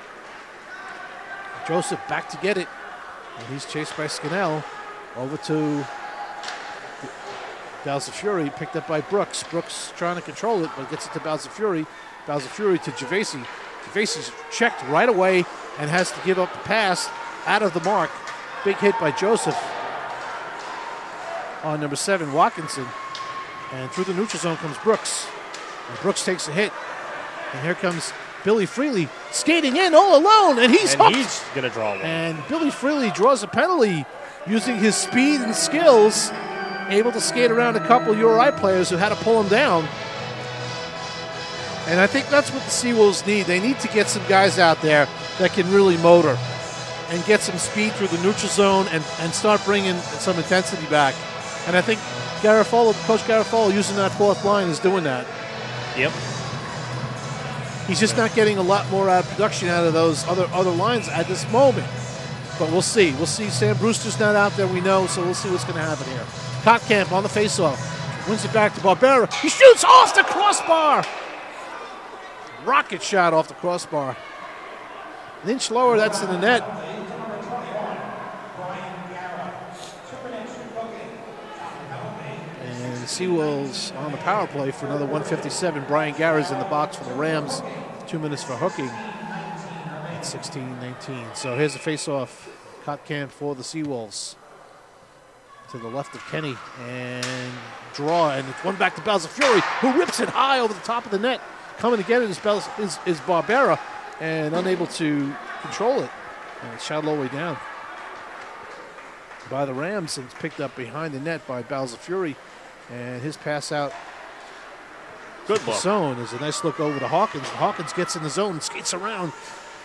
Speaker 1: Joseph back to get it. And he's chased by Scannell. Over to Balzafury, picked up by Brooks. Brooks trying to control it, but gets it to Balzafury. Balzafury to Gervasi. Gervasi's checked right away and has to give up the pass out of the mark. Big hit by Joseph on number 7, Watkinson. And through the neutral zone comes Brooks. And Brooks takes a hit. And here comes Billy Freely skating in all alone, and he's hooked.
Speaker 2: He's going to draw one.
Speaker 1: And Billy Freely draws a penalty using his speed and skills, able to skate around a couple of URI players who had to pull him down. And I think that's what the Seawolves need. They need to get some guys out there that can really motor and get some speed through the neutral zone and start bringing some intensity back. And I think Coach Garofalo, using that fourth line, is doing that.
Speaker 2: Yep.
Speaker 1: He's just not getting a lot more production out of those other lines at this moment. But we'll see. We'll see. Sam Brewster's not out there, we know, so we'll see what's going to happen here. Kottkamp on the faceoff. Wins it back to Barbera. He shoots off the crossbar. Rocket shot off the crossbar. An inch lower, that's in the net. And Seawolves on the power play for another 157. Brian Garrett's in the box for the Rams. 2 minutes for hooking at 16-19. So here's a face-off. Kottkamp for the Seawolves. to the left of Kenny and draw, and it's one back to Vs Uri, who rips it high over the top of the net. Coming to get it is Barbera, and unable to control it, and it's shot all the way down by the Rams, and it's picked up behind the net by Vs Uri, and his pass out.
Speaker 2: Good look.
Speaker 1: Zone is a nice look over to Hawkins. Hawkins gets in the zone and skates around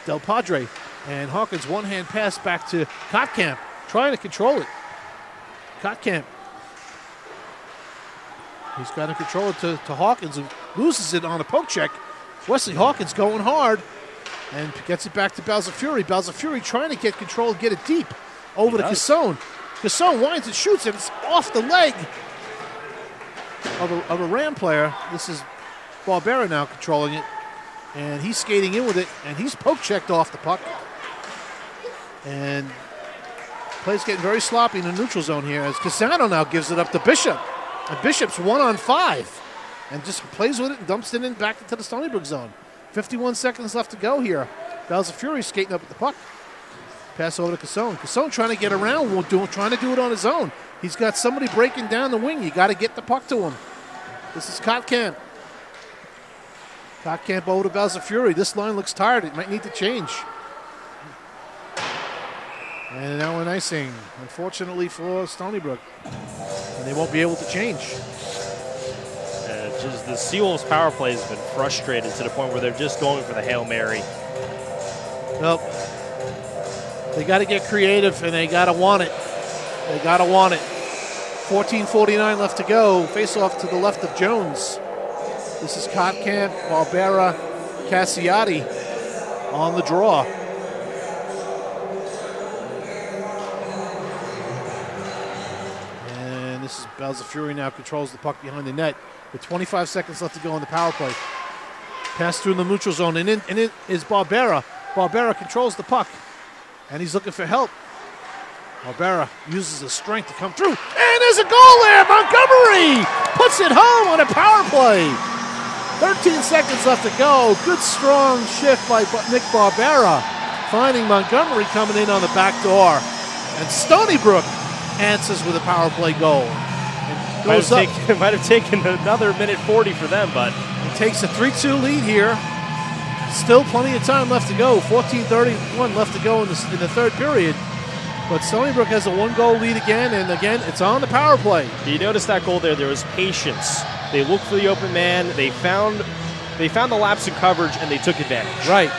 Speaker 1: Del Padre, and Hawkins one-hand pass back to Kotkamp, trying to control it. Kotkamp. He's got to control it to Hawkins, who loses it on a poke check. Wesley Hawkins going hard and gets it back to Vs Uri. Vs Uri trying to get control and get it deep over to Cassone. Cassone winds and shoots it. It's off the leg of a Ram player. This is Barbera now controlling it, and he's skating in with it, and he's poke checked off the puck. And play's getting very sloppy in the neutral zone here as Casano now gives it up to Bishop. And Bishop's 1-on-5 and just plays with it and dumps it in back into the Stony Brook zone. 51 seconds left to go here. Vs Uri skating up at the puck. Pass over to Cassone. Cassone trying to get around, trying to do it on his own. He's got somebody breaking down the wing. You got to get the puck to him. This is Kotkamp. Kotkamp over to Vs Uri. This line looks tired. It might need to change. And now an icing, unfortunately for Stony Brook. And they won't be able to change.
Speaker 2: Just the Seawolves power play has been frustrated to the point where they're just going for the Hail Mary.
Speaker 1: Well, they got to get creative, and they got to want it. They got to want it. 14:49 left to go. Face off to the left of Jones. This is Kotkamp, Barbera, Cassiati on the draw. And this is Vs Uri now controls the puck behind the net with 25 seconds left to go on the power play. Pass through the neutral zone, and in is Barbera. Barbera controls the puck, and he's looking for help. Barbera uses his strength to come through, and there's a goal there! Montgomery puts it home on a power play. 13 seconds left to go. Good strong shift by Nick Barbera, finding Montgomery coming in on the back door. And Stony Brook answers with a power play goal.
Speaker 2: It might have taken another minute 40 for them, but
Speaker 1: it takes a 3-2 lead here. Still plenty of time left to go. 14:31 left to go in the third period. But Stony Brook has a one-goal lead again, and again, it's on the power play.
Speaker 2: You notice that goal there was patience. They looked for the open man. They found the lapse in coverage, and they took advantage.
Speaker 1: Right.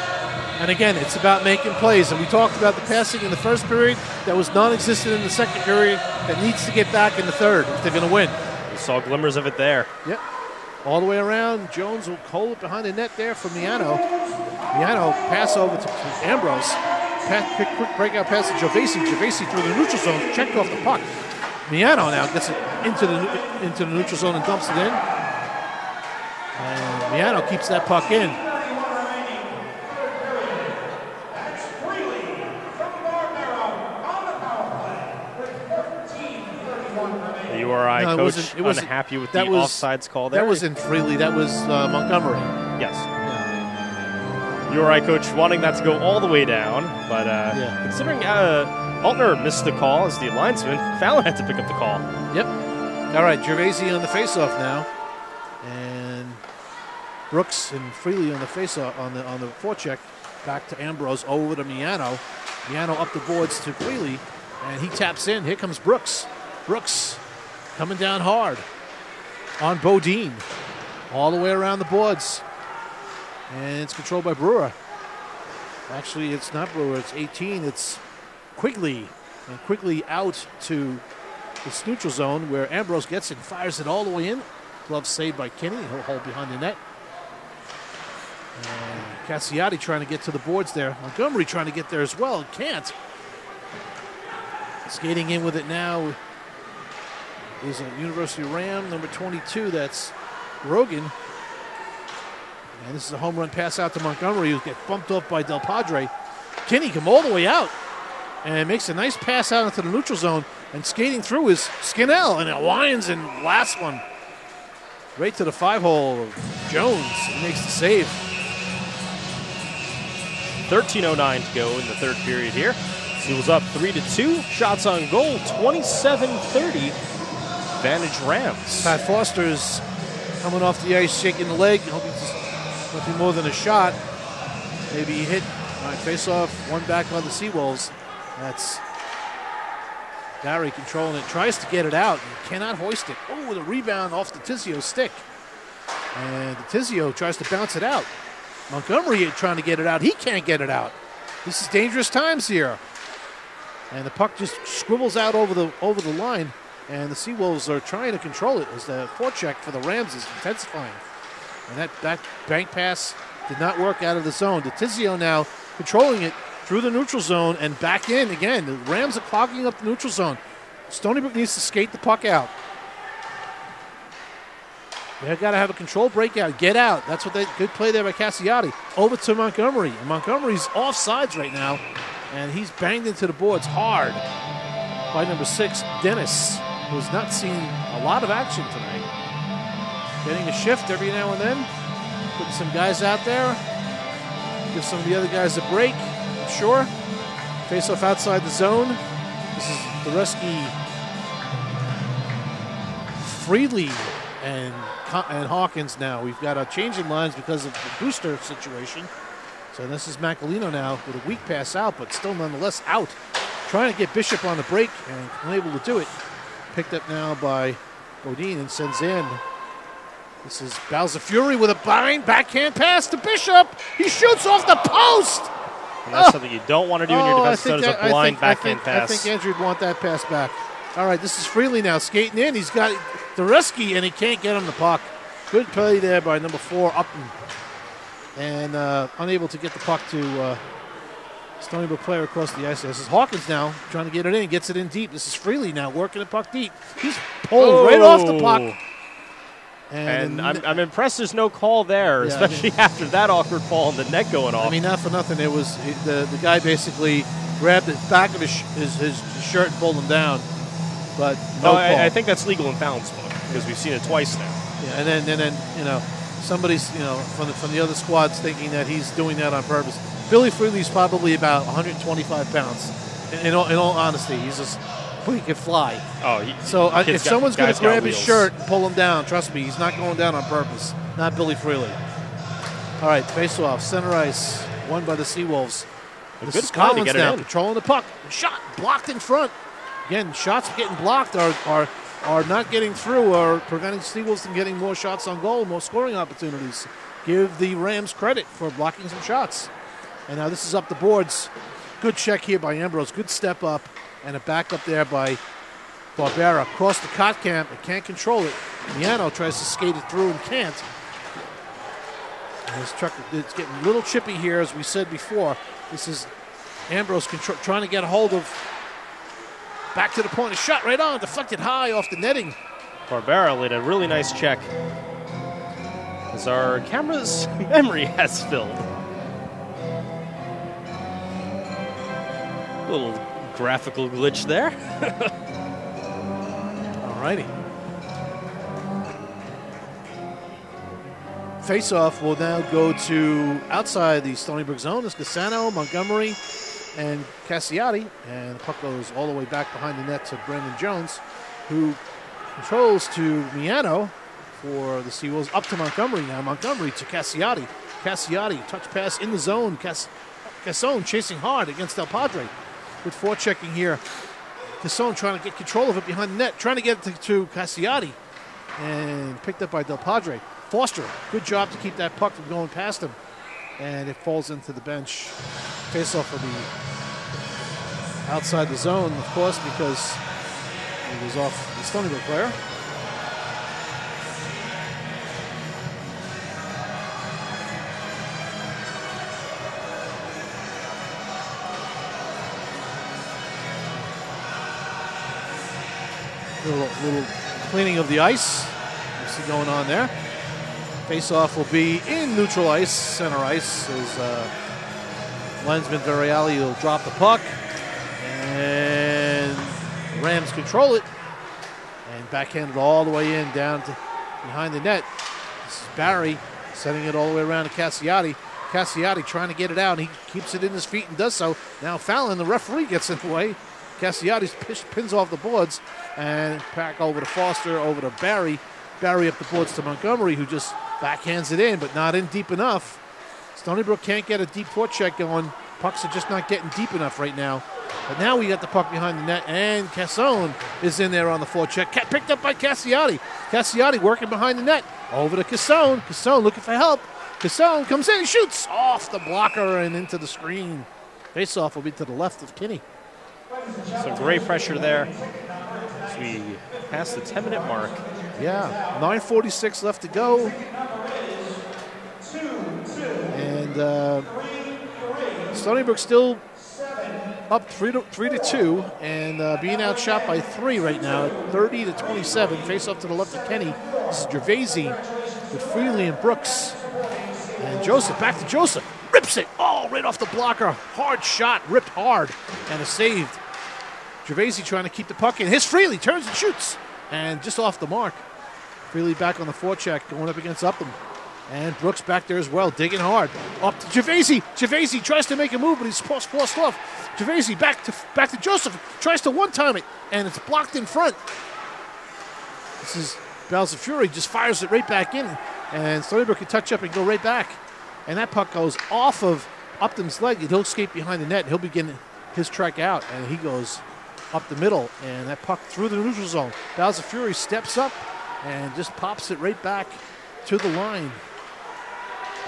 Speaker 1: And again, it's about making plays. And we talked about the passing in the first period that was non-existent in the second period that needs to get back in the third if they're going to win.
Speaker 2: We saw glimmers of it there.
Speaker 1: Yep. All the way around. Jones will hold it behind the net there for Miano. Miano pass over to Ambrose. Quick breakout pass to Gervasi. Gervasi through the neutral zone, checked off the puck. Miano now gets it into the neutral zone and dumps it in. And Miano keeps that puck in.
Speaker 2: The URI coach unhappy with the offsides call there.
Speaker 1: That wasn't Freely. That was Montgomery.
Speaker 2: Yes. URI coach wanting that to go all the way down, but considering Altner missed the call as the linesman, Fallon had to pick up the call.
Speaker 1: Yep. All right, Gervasi on the faceoff now, and Brooks and Freely on the faceoff on the forecheck. Back to Ambrose, over to Miano. Miano up the boards to Freely, and he taps in. Here comes Brooks. Brooks coming down hard on Bodine, all the way around the boards. And it's controlled by Brewer. Actually, it's not Brewer. It's 18. It's Quigley. And Quigley out to this neutral zone where Ambrose gets it and fires it all the way in. Glove saved by Kenny. He'll hold behind the net. And Cassiati trying to get to the boards there. Montgomery trying to get there as well. Can't. Skating in with it now is a University Ram, number 22. That's Rogan. And this is a home run pass out to Montgomery, who gets bumped off by Del Padre. Kenny come all the way out and makes a nice pass out into the neutral zone. And skating through is Skinnell, and it winds and last one right to the 5-hole of Jones. He makes the save.
Speaker 2: 13:09 to go in the third period here. Seawolves up 3-2. Shots on goal, 27-30. Advantage Rams.
Speaker 1: Pat Foster's coming off the ice, shaking the leg. Hoping it's nothing more than a shot. Maybe he hit. All right, face off. One back on the Seawolves. That's Barry controlling it. Tries to get it out. He cannot hoist it. Oh, the rebound off the Tizio's stick. And Tizio tries to bounce it out. Montgomery trying to get it out. He can't get it out. This is dangerous times here. And the puck just scribbles out over the line. And the Seawolves are trying to control it as the forecheck for the Rams is intensifying. And that bank pass did not work out of the zone. Tizio now controlling it through the neutral zone and back in again. The Rams are clogging up the neutral zone. Stony Brook needs to skate the puck out. They've got to have a controlled breakout. Get out. That's what good play there by Cassiati. Over to Montgomery. And Montgomery's offsides right now. And he's banged into the boards hard by number 6, Dennis, who's not seen a lot of action tonight. Getting a shift every now and then. Putting some guys out there. Give some of the other guys a break, I'm sure. Face off outside the zone. This is Dureski, Freely, and Hawkins now. We've got a change in lines because of the booster situation. So this is Macalino now with a weak pass out, but still nonetheless out. Trying to get Bishop on the break and unable to do it. Picked up now by Bodine and sends in. This is Vs Uri with a backhand pass to Bishop. He shoots off the post.
Speaker 2: And that's something you don't want to do in your defensive zone is a blind backhand pass.
Speaker 1: I think Andrew would want that pass back. All right, this is Freely now skating in. He's got Dureski, and he can't get him the puck. Good play there by number 4, Upton. And unable to get the puck to Stony Brook player across the ice. This is Hawkins now trying to get it in. Gets it in deep. This is Freely now working the puck deep. He's pulled right off the puck.
Speaker 2: And I'm impressed there's no call there, especially after that awkward fall and the net going off.
Speaker 1: I mean, not for nothing. It was the guy basically grabbed the back of his shirt and pulled him down. But no call.
Speaker 2: I think that's legal in Fallon's book because we've seen it twice now.
Speaker 1: Yeah, and then somebody's from the other squad's thinking that he's doing that on purpose. Billy Freely's probably about 125 pounds. In all honesty, he's just. He can fly. If someone's going to grab his shirt and pull him down, trust me, he's not going down on purpose. Not Billy Freely. All right, face-off, center ice, won by the Seawolves. This is Collins now controlling the puck. Shot blocked in front. Again, shots getting blocked are not getting through or preventing Seawolves from getting more shots on goal, more scoring opportunities. Give the Rams credit for blocking some shots. And now this is up the boards. Good check here by Ambrose. Good step up. And a back up there by Barbera. Across the cot camp, and can't control it. Miano tries to skate it through and can't. And his truck, it's getting a little chippy here, as we said before. This is Ambrose trying to get a hold of. Back to the point, a shot right on, deflected high off the netting.
Speaker 2: Barbera laid a really nice check as our camera's memory has filled. A little graphical glitch there.
Speaker 1: All righty. Face-off will now go to outside the Stony Brook zone. It's Cassano, Montgomery, and Cassiati. And the puck goes all the way back behind the net to Brandon Jones, who controls to Miano for the Seawolves. Up to Montgomery now. Montgomery to Cassiati. Cassiati, touch pass in the zone. Cassone chasing hard against Del Padre. Good forechecking here. Cassone trying to get control of it behind the net, trying to get it to Cassiati, and picked up by Del Padre. Foster, good job to keep that puck from going past him, and it falls into the bench. Face off of the outside the zone, of course, because it was off the Stony Brook player. Little cleaning of the ice. You see going on there. Face-off will be in neutral ice, center ice, as linesman Variali will drop the puck. And Rams control it. And backhanded all the way in, down to behind the net. This is Barry sending it all the way around to Cassiati. Cassiotti trying to get it out. He keeps it in his feet and does so. Now Fallon, the referee, gets in the way. Cassiotti pins off the boards and back over to Foster, over to Barry. Barry up the boards to Montgomery, who just backhands it in, but not in deep enough. Stony Brook can't get a deep forecheck going. Pucks are just not getting deep enough right now. But now we got the puck behind the net, and Cassone is in there on the forecheck. Picked up by Cassiotti. Cassiotti working behind the net. Over to Cassone. Cassone looking for help. Cassone comes in, shoots off the blocker and into the screen. Face-off will be to the left of Kinney.
Speaker 2: So great pressure there as we pass the 10-minute mark.
Speaker 1: Yeah, 9:46 left to go. And Stony Brook still up 3-2 and being outshot by 3 right now, 30-27. Face off to the left of Kenny. This is Gervaisi with Freely and Brooks. And Joseph, back to Joseph. Rips it. Oh, right off the blocker. Hard shot, ripped hard, and is saved. Gervaisi trying to keep the puck in. Here's Freely, turns and shoots. And just off the mark. Freely back on the forecheck, going up against Upham. And Brooks back there as well, digging hard. Up to Gervaisi. Gervaisi tries to make a move, but he's forced off. Gervaisi back to Joseph. Tries to one-time it, and it's blocked in front. This is Vs Uri, just fires it right back in. And Stony Brook can touch up and go right back. And that puck goes off of Upton's leg, and he'll skate behind the net, and he'll begin his trek out, and he goes up the middle, and that puck through the neutral zone. Vs Uri steps up and just pops it right back to the line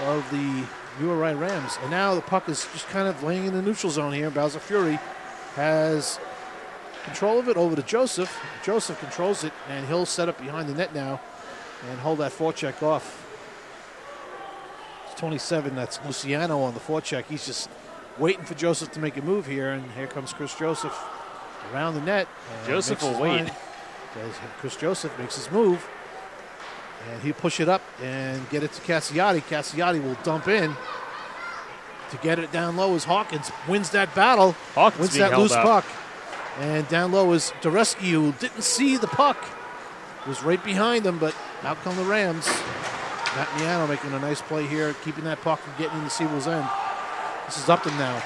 Speaker 1: of the Uri Rams. And now the puck is just kind of laying in the neutral zone here. Vs Uri has control of it over to Joseph. Joseph controls it, and he'll set up behind the net now and hold that forecheck off. It's 27, that's Luciano on the forecheck. He's just waiting for Joseph to make a move here, and here comes Chris Joseph around the net.
Speaker 2: Joseph will wait.
Speaker 1: Chris Joseph makes his move, and he'll push it up and get it to Cassiotti. Cassiotti will dump in to get it down low as Hawkins wins that battle.
Speaker 2: Hawkins
Speaker 1: wins that loose puck. And down low is Doreski, who didn't see the puck. Was right behind him, but out come the Rams. Matt Miano making a nice play here, keeping that puck from getting into Siebel's end. This is Upton now.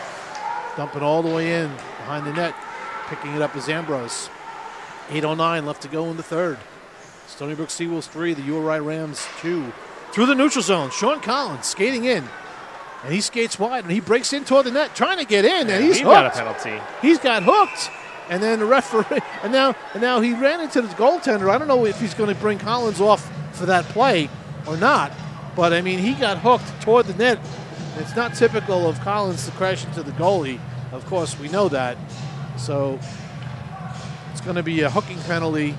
Speaker 1: Dumping all the way in behind the net. Picking it up is Ambrose. 8:09 left to go in the third. Stony Brook Seawolves 3, the Uri Rams 2. Through the neutral zone, Sean Collins skating in. And he skates wide, and he breaks in toward the net, trying to get in, and he's hooked.
Speaker 2: Got a penalty.
Speaker 1: He's got hooked. And then the referee, and now he ran into the goaltender. I don't know if he's going to bring Collins off for that play or not. But, I mean, he got hooked toward the net. It's not typical of Collins to crash into the goalie. Of course, we know that. So it's going to be a hooking penalty,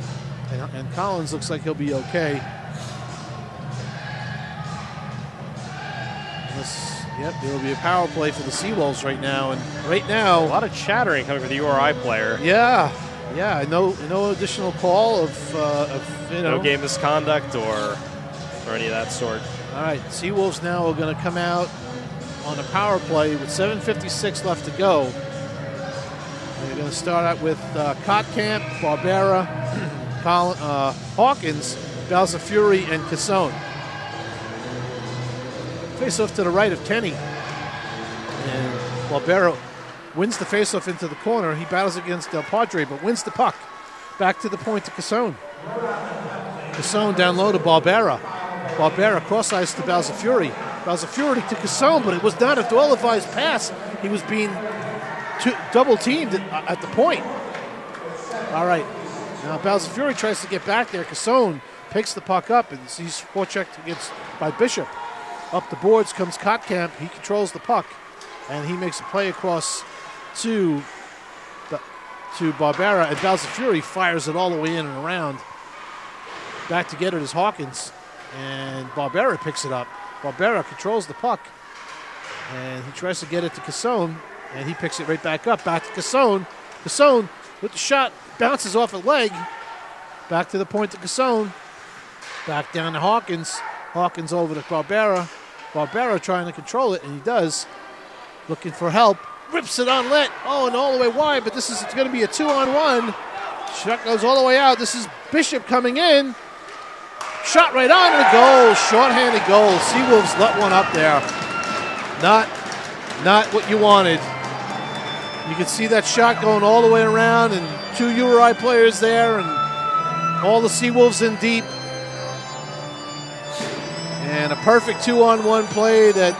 Speaker 1: and Collins looks like he'll be okay. Yep, there will be a power play for the Seawolves right now. And right now,
Speaker 2: a lot of chattering coming from the URI player.
Speaker 1: Yeah. No additional call of
Speaker 2: no game misconduct or any of that sort.
Speaker 1: All right, Seawolves now are going to come out on a power play with 7:56 left to go. They're going to start out with Kotkamp, Barbera, Hawkins, Vs Uri, and Cassone. Face-off to the right of Kenny. And Barbera wins the face-off into the corner. He battles against Del Padre, but wins the puck. Back to the point to Cassone. Cassone down low to Barbera. Barbera cross-ice to Vs Uri. Vs Uri to Cassone, but it was not a well-advised pass. He was being double-teamed at the point. All right. Now Vs Uri tries to get back there. Cassone picks the puck up, and he's forechecked against by Bishop. Up the boards comes Kotkamp. He controls the puck, and he makes a play across to Barbera, and Vs Uri fires it all the way in and around. Back to get it is Hawkins, and Barbera picks it up. Barbera controls the puck, and he tries to get it to Cassone, and he picks it right back up. Back to Cassone. Cassone with the shot, bounces off a leg. Back to the point to Cassone. Back down to Hawkins. Hawkins over to Barbera. Barbera trying to control it, and he does. Looking for help. Rips it on net. Oh, and all the way wide, but it's going to be a 2-on-1. Shot goes all the way out. This is Bishop coming in. Shot right on, and a goal. Short-handed goal. Seawolves let one up there. Not what you wanted. You can see that shot going all the way around, and 2 Uri players there, and all the Seawolves in deep. And a perfect 2-on-1 play that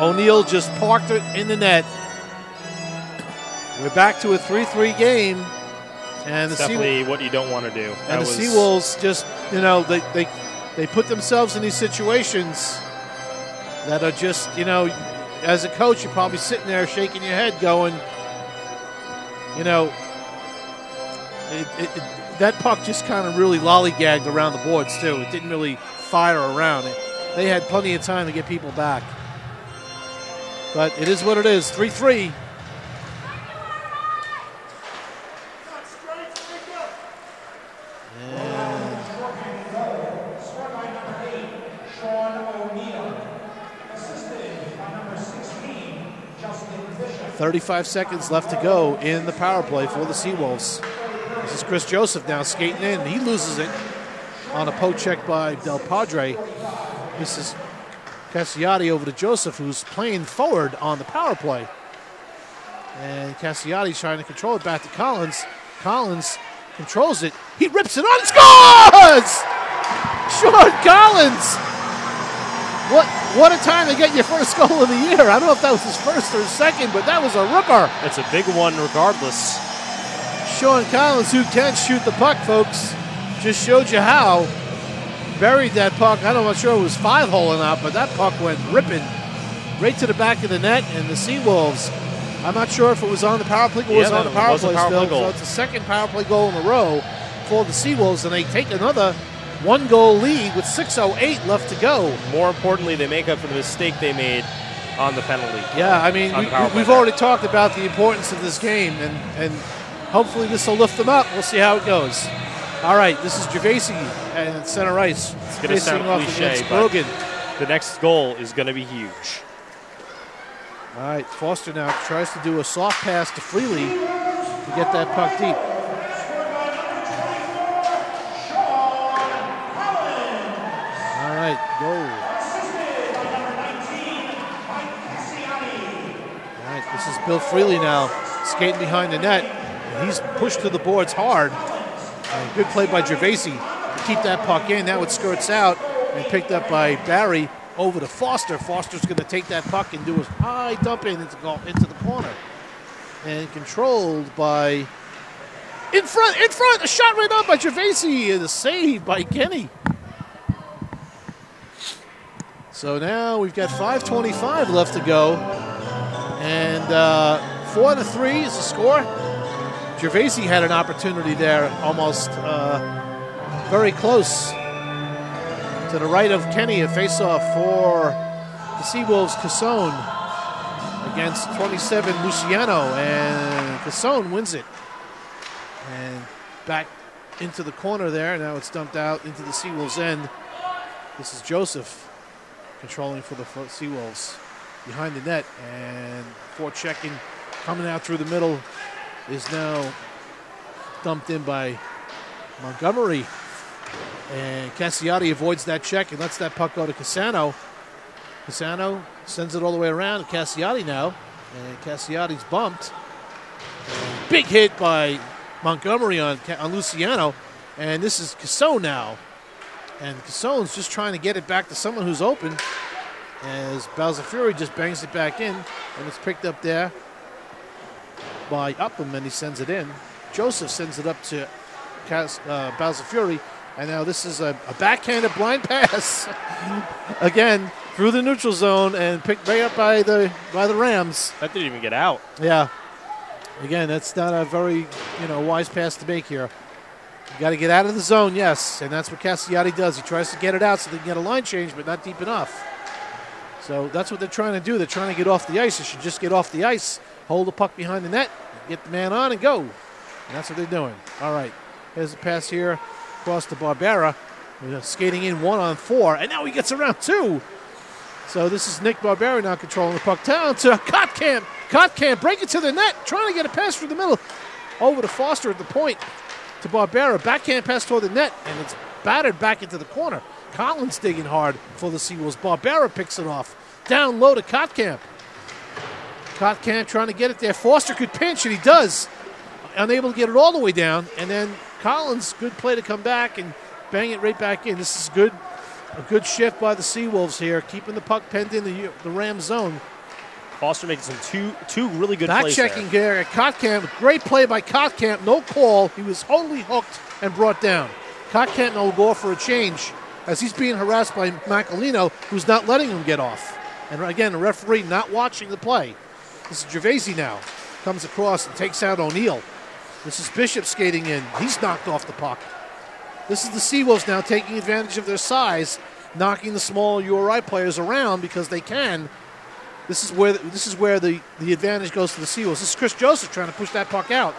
Speaker 1: O'Neal just parked it in the net. We're back to a 3-3 game. And
Speaker 2: it's definitely what you don't want to do.
Speaker 1: And the Seawolves just, they put themselves in these situations that are just, as a coach, you're probably sitting there shaking your head going, that puck just kind of really lollygagged around the boards, too. It didn't really fire around. They had plenty of time to get people back. But it is what it is, 3-3. And 35 seconds left to go in the power play for the Seawolves. This is Chris Joseph now skating in. He loses it on a poke check by Del Padre. This is Cassiati over to Joseph, who's playing forward on the power play. And Cassiati's trying to control it back to Collins. Collins controls it. He rips it on and scores! Sean Collins! What a time to get your first goal of the year. I don't know if that was his first or his second, but that was a ripper.
Speaker 2: It's a big one regardless.
Speaker 1: Sean Collins, who can shoot the puck, folks, just showed you how. Buried that puck. I'm not sure it was 5-hole or not, but that puck went ripping right to the back of the net, and the Seawolves, I'm not sure if it was on the power play. It was on the power play still. So it's the second power play goal in a row for the Seawolves, and they take another 1-goal lead with 6:08 left to go.
Speaker 2: More importantly, they make up for the mistake they made on the penalty.
Speaker 1: Yeah, I mean, we've already talked about the importance of this game, and hopefully this will lift them up. We'll see how it goes. All right, this is Gervasi at center ice.
Speaker 2: It's going to sound cliche, but the next goal is going to be huge.
Speaker 1: All right, Foster now tries to do a soft pass to Freely to get that puck deep. All right, goal. All right, this is Bill Freely now skating behind the net. And he's pushed to the boards hard. Good play by Gervasi to keep that puck in. Now it skirts out and picked up by Barry over to Foster. Foster's going to take that puck and do a high dump in into the corner. And controlled by... In front! A shot right on by Gervasi and a save by Kenny. So now we've got 5:25 left to go. And 4-3 is the score. Gervasi had an opportunity there, almost very close to the right of Kenny, a faceoff for the Seawolves. Cassone against 27 Luciano, and Cassone wins it. And back into the corner there. Now it's dumped out into the Seawolves end. This is Joseph controlling for the Seawolves behind the net, and forechecking coming out through the middle is now dumped in by Montgomery. And Cassiati avoids that check and lets that puck go to Cassano. Cassano sends it all the way around to Cassiati now. And Cassiati's bumped. And big hit by Montgomery on Luciano. And this is Cassone now. And Cassone's just trying to get it back to someone who's open. As Vs Uri just bangs it back in. And it's picked up there by Upham, and he sends it in. Joseph sends it up to Vs Uri, and now this is a backhanded blind pass again through the neutral zone and picked right up by the Rams.
Speaker 2: That didn't even get out.
Speaker 1: Yeah. Again, that's not a very wise pass to make here. You got to get out of the zone, yes, and that's what Cassiati does. He tries to get it out so they can get a line change, but not deep enough. So that's what they're trying to do. They're trying to get off the ice. They should just get off the ice, hold the puck behind the net, get the man on, and go. And that's what they're doing. All right. Here's a pass here across to Barbera. Skating in 1-on-4, and now he gets around 2. So this is Nick Barbera now controlling the puck down to Kotkamp. Kotkamp break it to the net, trying to get a pass through the middle. Over to Foster at the point to Barbera. Backhand pass toward the net, and it's battered back into the corner. Collins digging hard for the Seawolves. Barbera picks it off. down low to Kotkamp. Kotkamp trying to get it there. Foster could pinch, and he does. Unable to get it all the way down. And then Collins, good play to come back and bang it right back in. This is good. A good shift by the Seawolves here, keeping the puck penned in the Ram zone.
Speaker 2: Foster making some two really good plays
Speaker 1: there. Back checking there at Kotkamp. Great play by Kotkamp. No call. He was wholly hooked and brought down. Kotkamp now will go for a change as he's being harassed by Macalino, who's not letting him get off. And again, the referee not watching the play. This is Gervaisi now. Comes across and takes out O'Neill. This is Bishop skating in. He's knocked off the puck. This is the Seawolves now taking advantage of their size, knocking the small URI players around because they can. This is where the advantage goes to the Seawolves. This is Chris Joseph trying to push that puck out.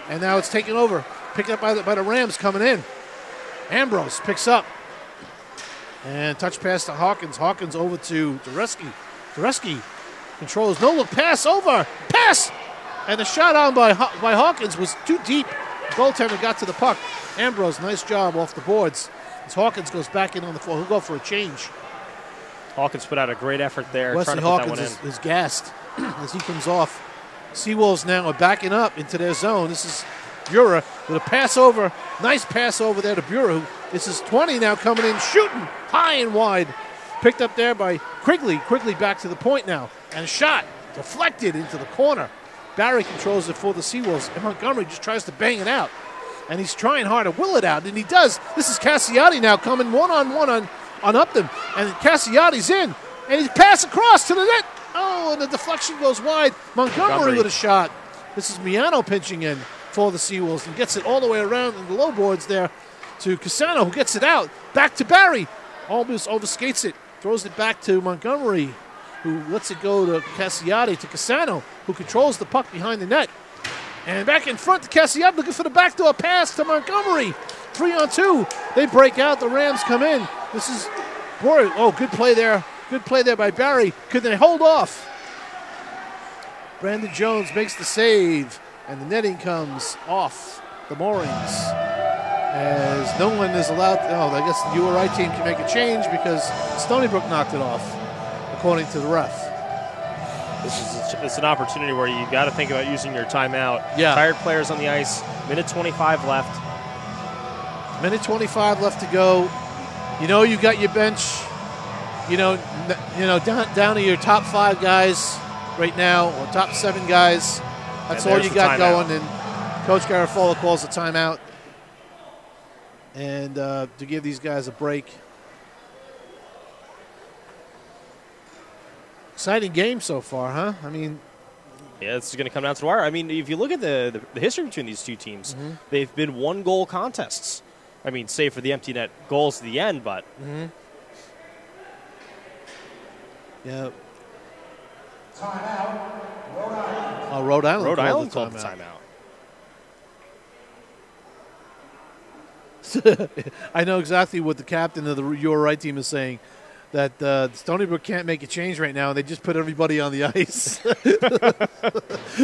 Speaker 1: And now it's taken over. Picked up by the Rams coming in. Ambrose picks up. And touch pass to Hawkins. Hawkins over to Dureski. Dureski controls. No look pass over. Pass! And the shot on by Hawkins was too deep. The goaltender got to the puck. Ambrose, nice job off the boards. As Hawkins goes back in on the floor, he'll go for a change.
Speaker 2: Hawkins put out a great effort there.
Speaker 1: Wesley
Speaker 2: trying to put
Speaker 1: Hawkins
Speaker 2: that one
Speaker 1: is gassed as he comes off. Seawolves now are backing up into their zone. This is Bura with a pass over. Nice pass over there to Bura. This is 20 now coming in, shooting high and wide. Picked up there by Quigley. Quigley back to the point now. And a shot deflected into the corner. Barry controls it for the Seawolves, and Montgomery just tries to bang it out. And he's trying hard to will it out, and he does. This is Cassiati now coming one-on-one on Upton, and Cassiati's in, and he's passed across to the net. Oh, and the deflection goes wide. Montgomery with a shot. This is Miano pinching in for the Seawolves and gets it all the way around in the low boards there to Cassano, who gets it out. Back to Barry. Almost overskates it. Throws it back to Montgomery, who lets it go to Cassiati, to Cassano, who controls the puck behind the net. And back in front to Cassiati, looking for the backdoor pass to Montgomery. 3-on-2. They break out. The Rams come in. This is Boy. Oh, good play there. Good play there by Barry. Could they hold off? Brandon Jones makes the save, and the netting comes off the moorings. As no one is allowed. Oh, I guess the URI team can make a change because Stony Brook knocked it off, according to the ref.
Speaker 2: It's an opportunity where you got to think about using your timeout.
Speaker 1: Yeah.
Speaker 2: Tired players on the ice. Minute 25 left.
Speaker 1: Minute 25 left to go. You know you got your bench. You know down to your top 5 guys right now, or top 7 guys. That's all you got going. And Coach Garofalo calls a timeout, and to give these guys a break. Exciting game so far, huh? I mean,
Speaker 2: yeah, this is going to come down to the wire. I mean, if you look at the history between these two teams, they've been 1-goal contests. I mean, save for the empty net goals at the end, but
Speaker 1: yeah. Timeout. Rhode Island. Oh, Rhode Island.
Speaker 2: Rhode Island called the
Speaker 1: timeout. I know exactly what the captain of the URI team is saying. That Stony Brook can't make a change right now, and they just put everybody on the ice.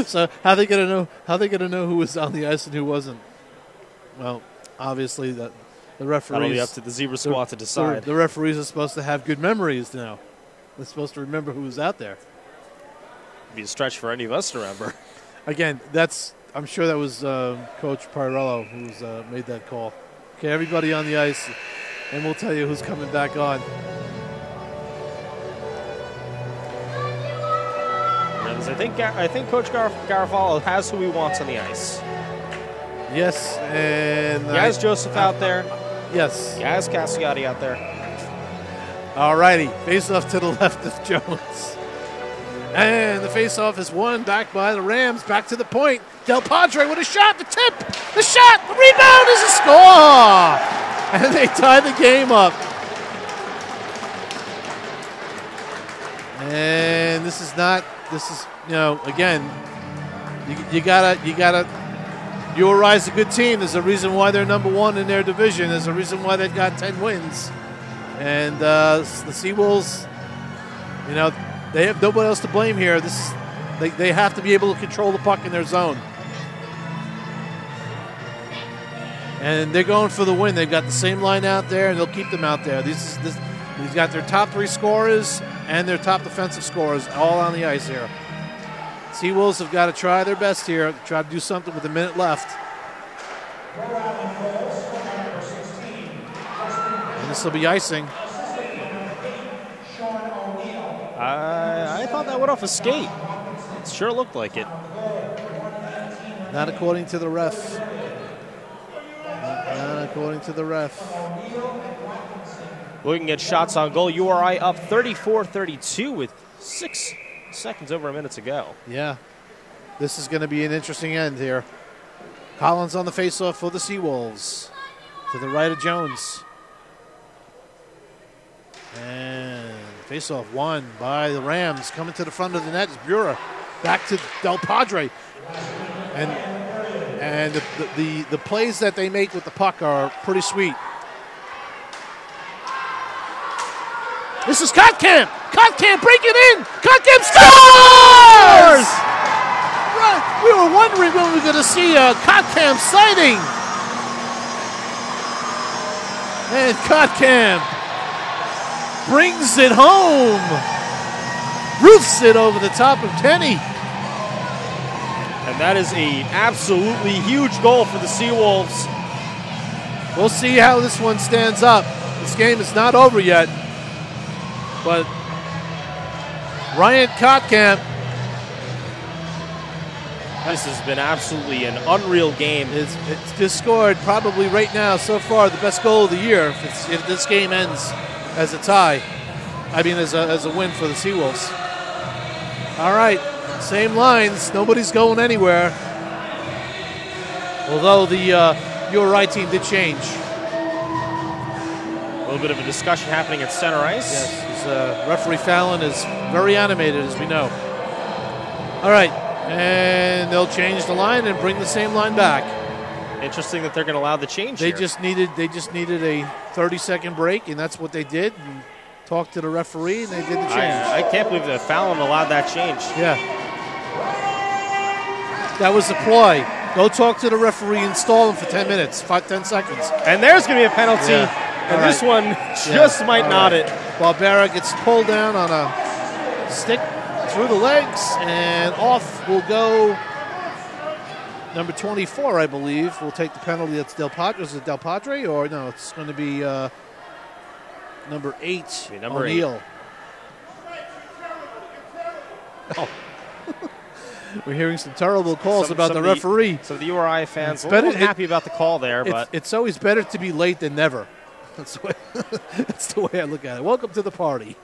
Speaker 1: So how they gonna know? How they gonna know who was on the ice and who wasn't? Well, obviously the referees.
Speaker 2: That'll be up to the Zebra squad to decide.
Speaker 1: The referees are supposed to have good memories now. They're supposed to remember who was out there.
Speaker 2: It'd be a stretch for any of us to remember.
Speaker 1: Again, I'm sure that was Coach Pirello who's made that call. Okay, everybody on the ice, and we'll tell you who's coming back on.
Speaker 2: I think Coach Garofalo has who he wants on the ice.
Speaker 1: Yes, and
Speaker 2: he has Joseph out there.
Speaker 1: Yes.
Speaker 2: He has Cassiati out there.
Speaker 1: All righty, face-off to the left of Jones. And the face-off is won back by the Rams. Back to the point. Del Padre with a shot, the tip, the shot, the rebound is a score! And they tie the game up. And this is, again, you gotta, URI's a good team. There's a reason why they're number 1 in their division. There's a reason why they've got 10 wins. And the Seawolves, they have nobody else to blame here. They have to be able to control the puck in their zone. And they're going for the win. They've got the same line out there, and they'll keep them out there. They've got their top 3 scorers and their top defensive scorers all on the ice here. Seawolves have got to try their best here, try to do something with a minute left. And this will be icing.
Speaker 2: I thought that went off a skate. It sure looked like it.
Speaker 1: Not according to the ref. Not according to the ref.
Speaker 2: Looking at shots on goal, URI up 34-32 with 6 seconds over a minute to go.
Speaker 1: Yeah. This is going to be an interesting end here. Collins on the faceoff for the Seawolves. To the right of Jones. And faceoff won by the Rams. Coming to the front of the net is Bura. Back to Del Padre. And the plays that they make with the puck are pretty sweet. This is Kotkamp. Kotkamp breaking in. Kotkamp scores! Right. We were wondering when we were going to see a Kotkamp sighting. And Kotkamp brings it home. Roofs it over the top of Kenny.
Speaker 2: And that is a absolutely huge goal for the Seawolves.
Speaker 1: We'll see how this one stands up. This game is not over yet. But Ryan Kotkamp.
Speaker 2: This has been absolutely an unreal game.
Speaker 1: It's just scored probably right now so far the best goal of the year if this game ends as a tie. I mean as a win for the Seawolves. All right, same lines. Nobody's going anywhere. Although the URI team did change.
Speaker 2: A little bit of a discussion happening at center ice.
Speaker 1: Yes. Referee Fallon is very animated, as we know. All right, and they'll change the line and bring the same line back.
Speaker 2: Interesting that they're going to allow the change.
Speaker 1: They just needed a 30-second break, and that's what they did. And talked to the referee, and they did the change.
Speaker 2: I can't believe that Fallon allowed that change.
Speaker 1: Yeah, that was the ploy. Go talk to the referee and stall him for 10 minutes, 10 seconds.
Speaker 2: And there's going to be a penalty.
Speaker 1: Yeah.
Speaker 2: And this one just might not it.
Speaker 1: Barbera gets pulled down on a stick through the legs, and off will go number 24, I believe. Will take the penalty. That's Del Padre. Is it Del Padre? Or no, it's going to be number 8, O'Neill. Oh. We're hearing some terrible calls about the referee.
Speaker 2: So the URI fans are happy about the call there. But
Speaker 1: it's always better to be late than never. That's the way I look at it. Welcome to the party.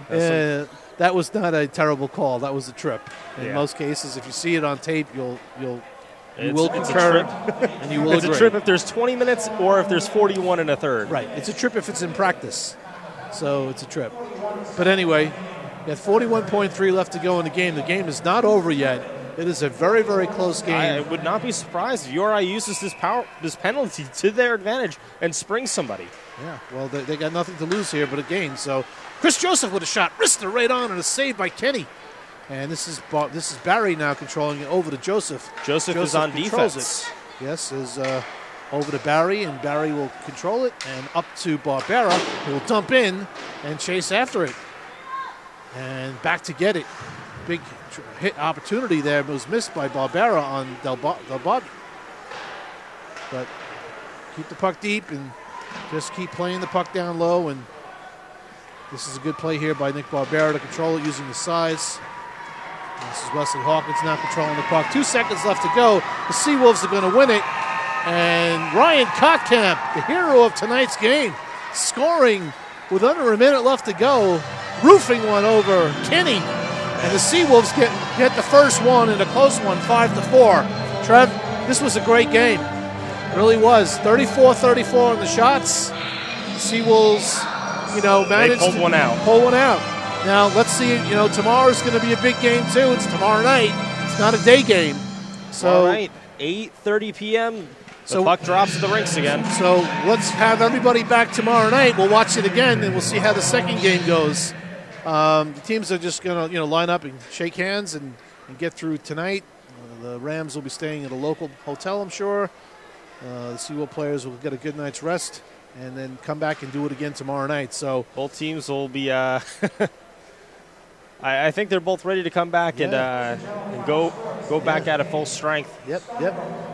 Speaker 1: That was not a terrible call. That was a trip. In most cases, if you see it on tape, you will concur and you will agree.
Speaker 2: It's a trip if there's 20 minutes or if there's 41 and a third.
Speaker 1: Right. It's a trip if it's in practice. So it's a trip. But anyway, you got 41.3 left to go in the game. The game is not over yet. It is a very, very close game.
Speaker 2: I would not be surprised if URI uses this penalty to their advantage and springs somebody.
Speaker 1: Yeah, well, they got nothing to lose here but a gain. So Chris Joseph with a shot, wristed right on, and a save by Kenny. And this is Barry now controlling it over to Joseph.
Speaker 2: Joseph is on defense.
Speaker 1: Yes, is over to Barry, and Barry will control it, and up to Barbera, who will dump in and chase after it. And back to get it. Big hit opportunity there was missed by Barbera on Del Bud. But keep the puck deep and just keep playing the puck down low. And this is a good play here by Nick Barbera to control it using the size. And this is Wesley Hawkins now controlling the puck. 2 seconds left to go. The Seawolves are going to win it. And Ryan Kotkamp, the hero of tonight's game, scoring with under a minute left to go, roofing one over Kenny. And the Seawolves get the first one in a close one, 5-4. Trev, this was a great game. It really was. 34-34 on the shots. Seawolves, managed
Speaker 2: to pull one out.
Speaker 1: Now, let's see, tomorrow's going to be a big game, too. It's tomorrow night. It's not a day game. So,
Speaker 2: 8:30 p.m., the puck drops at the rinks again.
Speaker 1: So let's have everybody back tomorrow night. We'll watch it again, and we'll see how the second game goes. The teams are just going to line up and shake hands and get through tonight. The Rams will be staying at a local hotel, I'm sure. The Seawolf players will get a good night's rest. and then come back and do it again tomorrow night. So
Speaker 2: both teams will be. I think they're both ready to come back and go back at it full strength.
Speaker 1: Yep.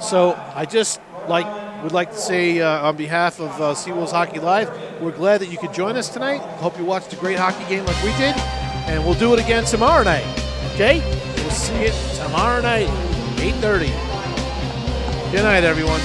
Speaker 1: So I just would like to say on behalf of Sbu Vs Hockey Live, we're glad that you could join us tonight. Hope you watched a great hockey game like we did, and we'll do it again tomorrow night. Okay? We'll see you tomorrow night, 8:30. Good night, everyone.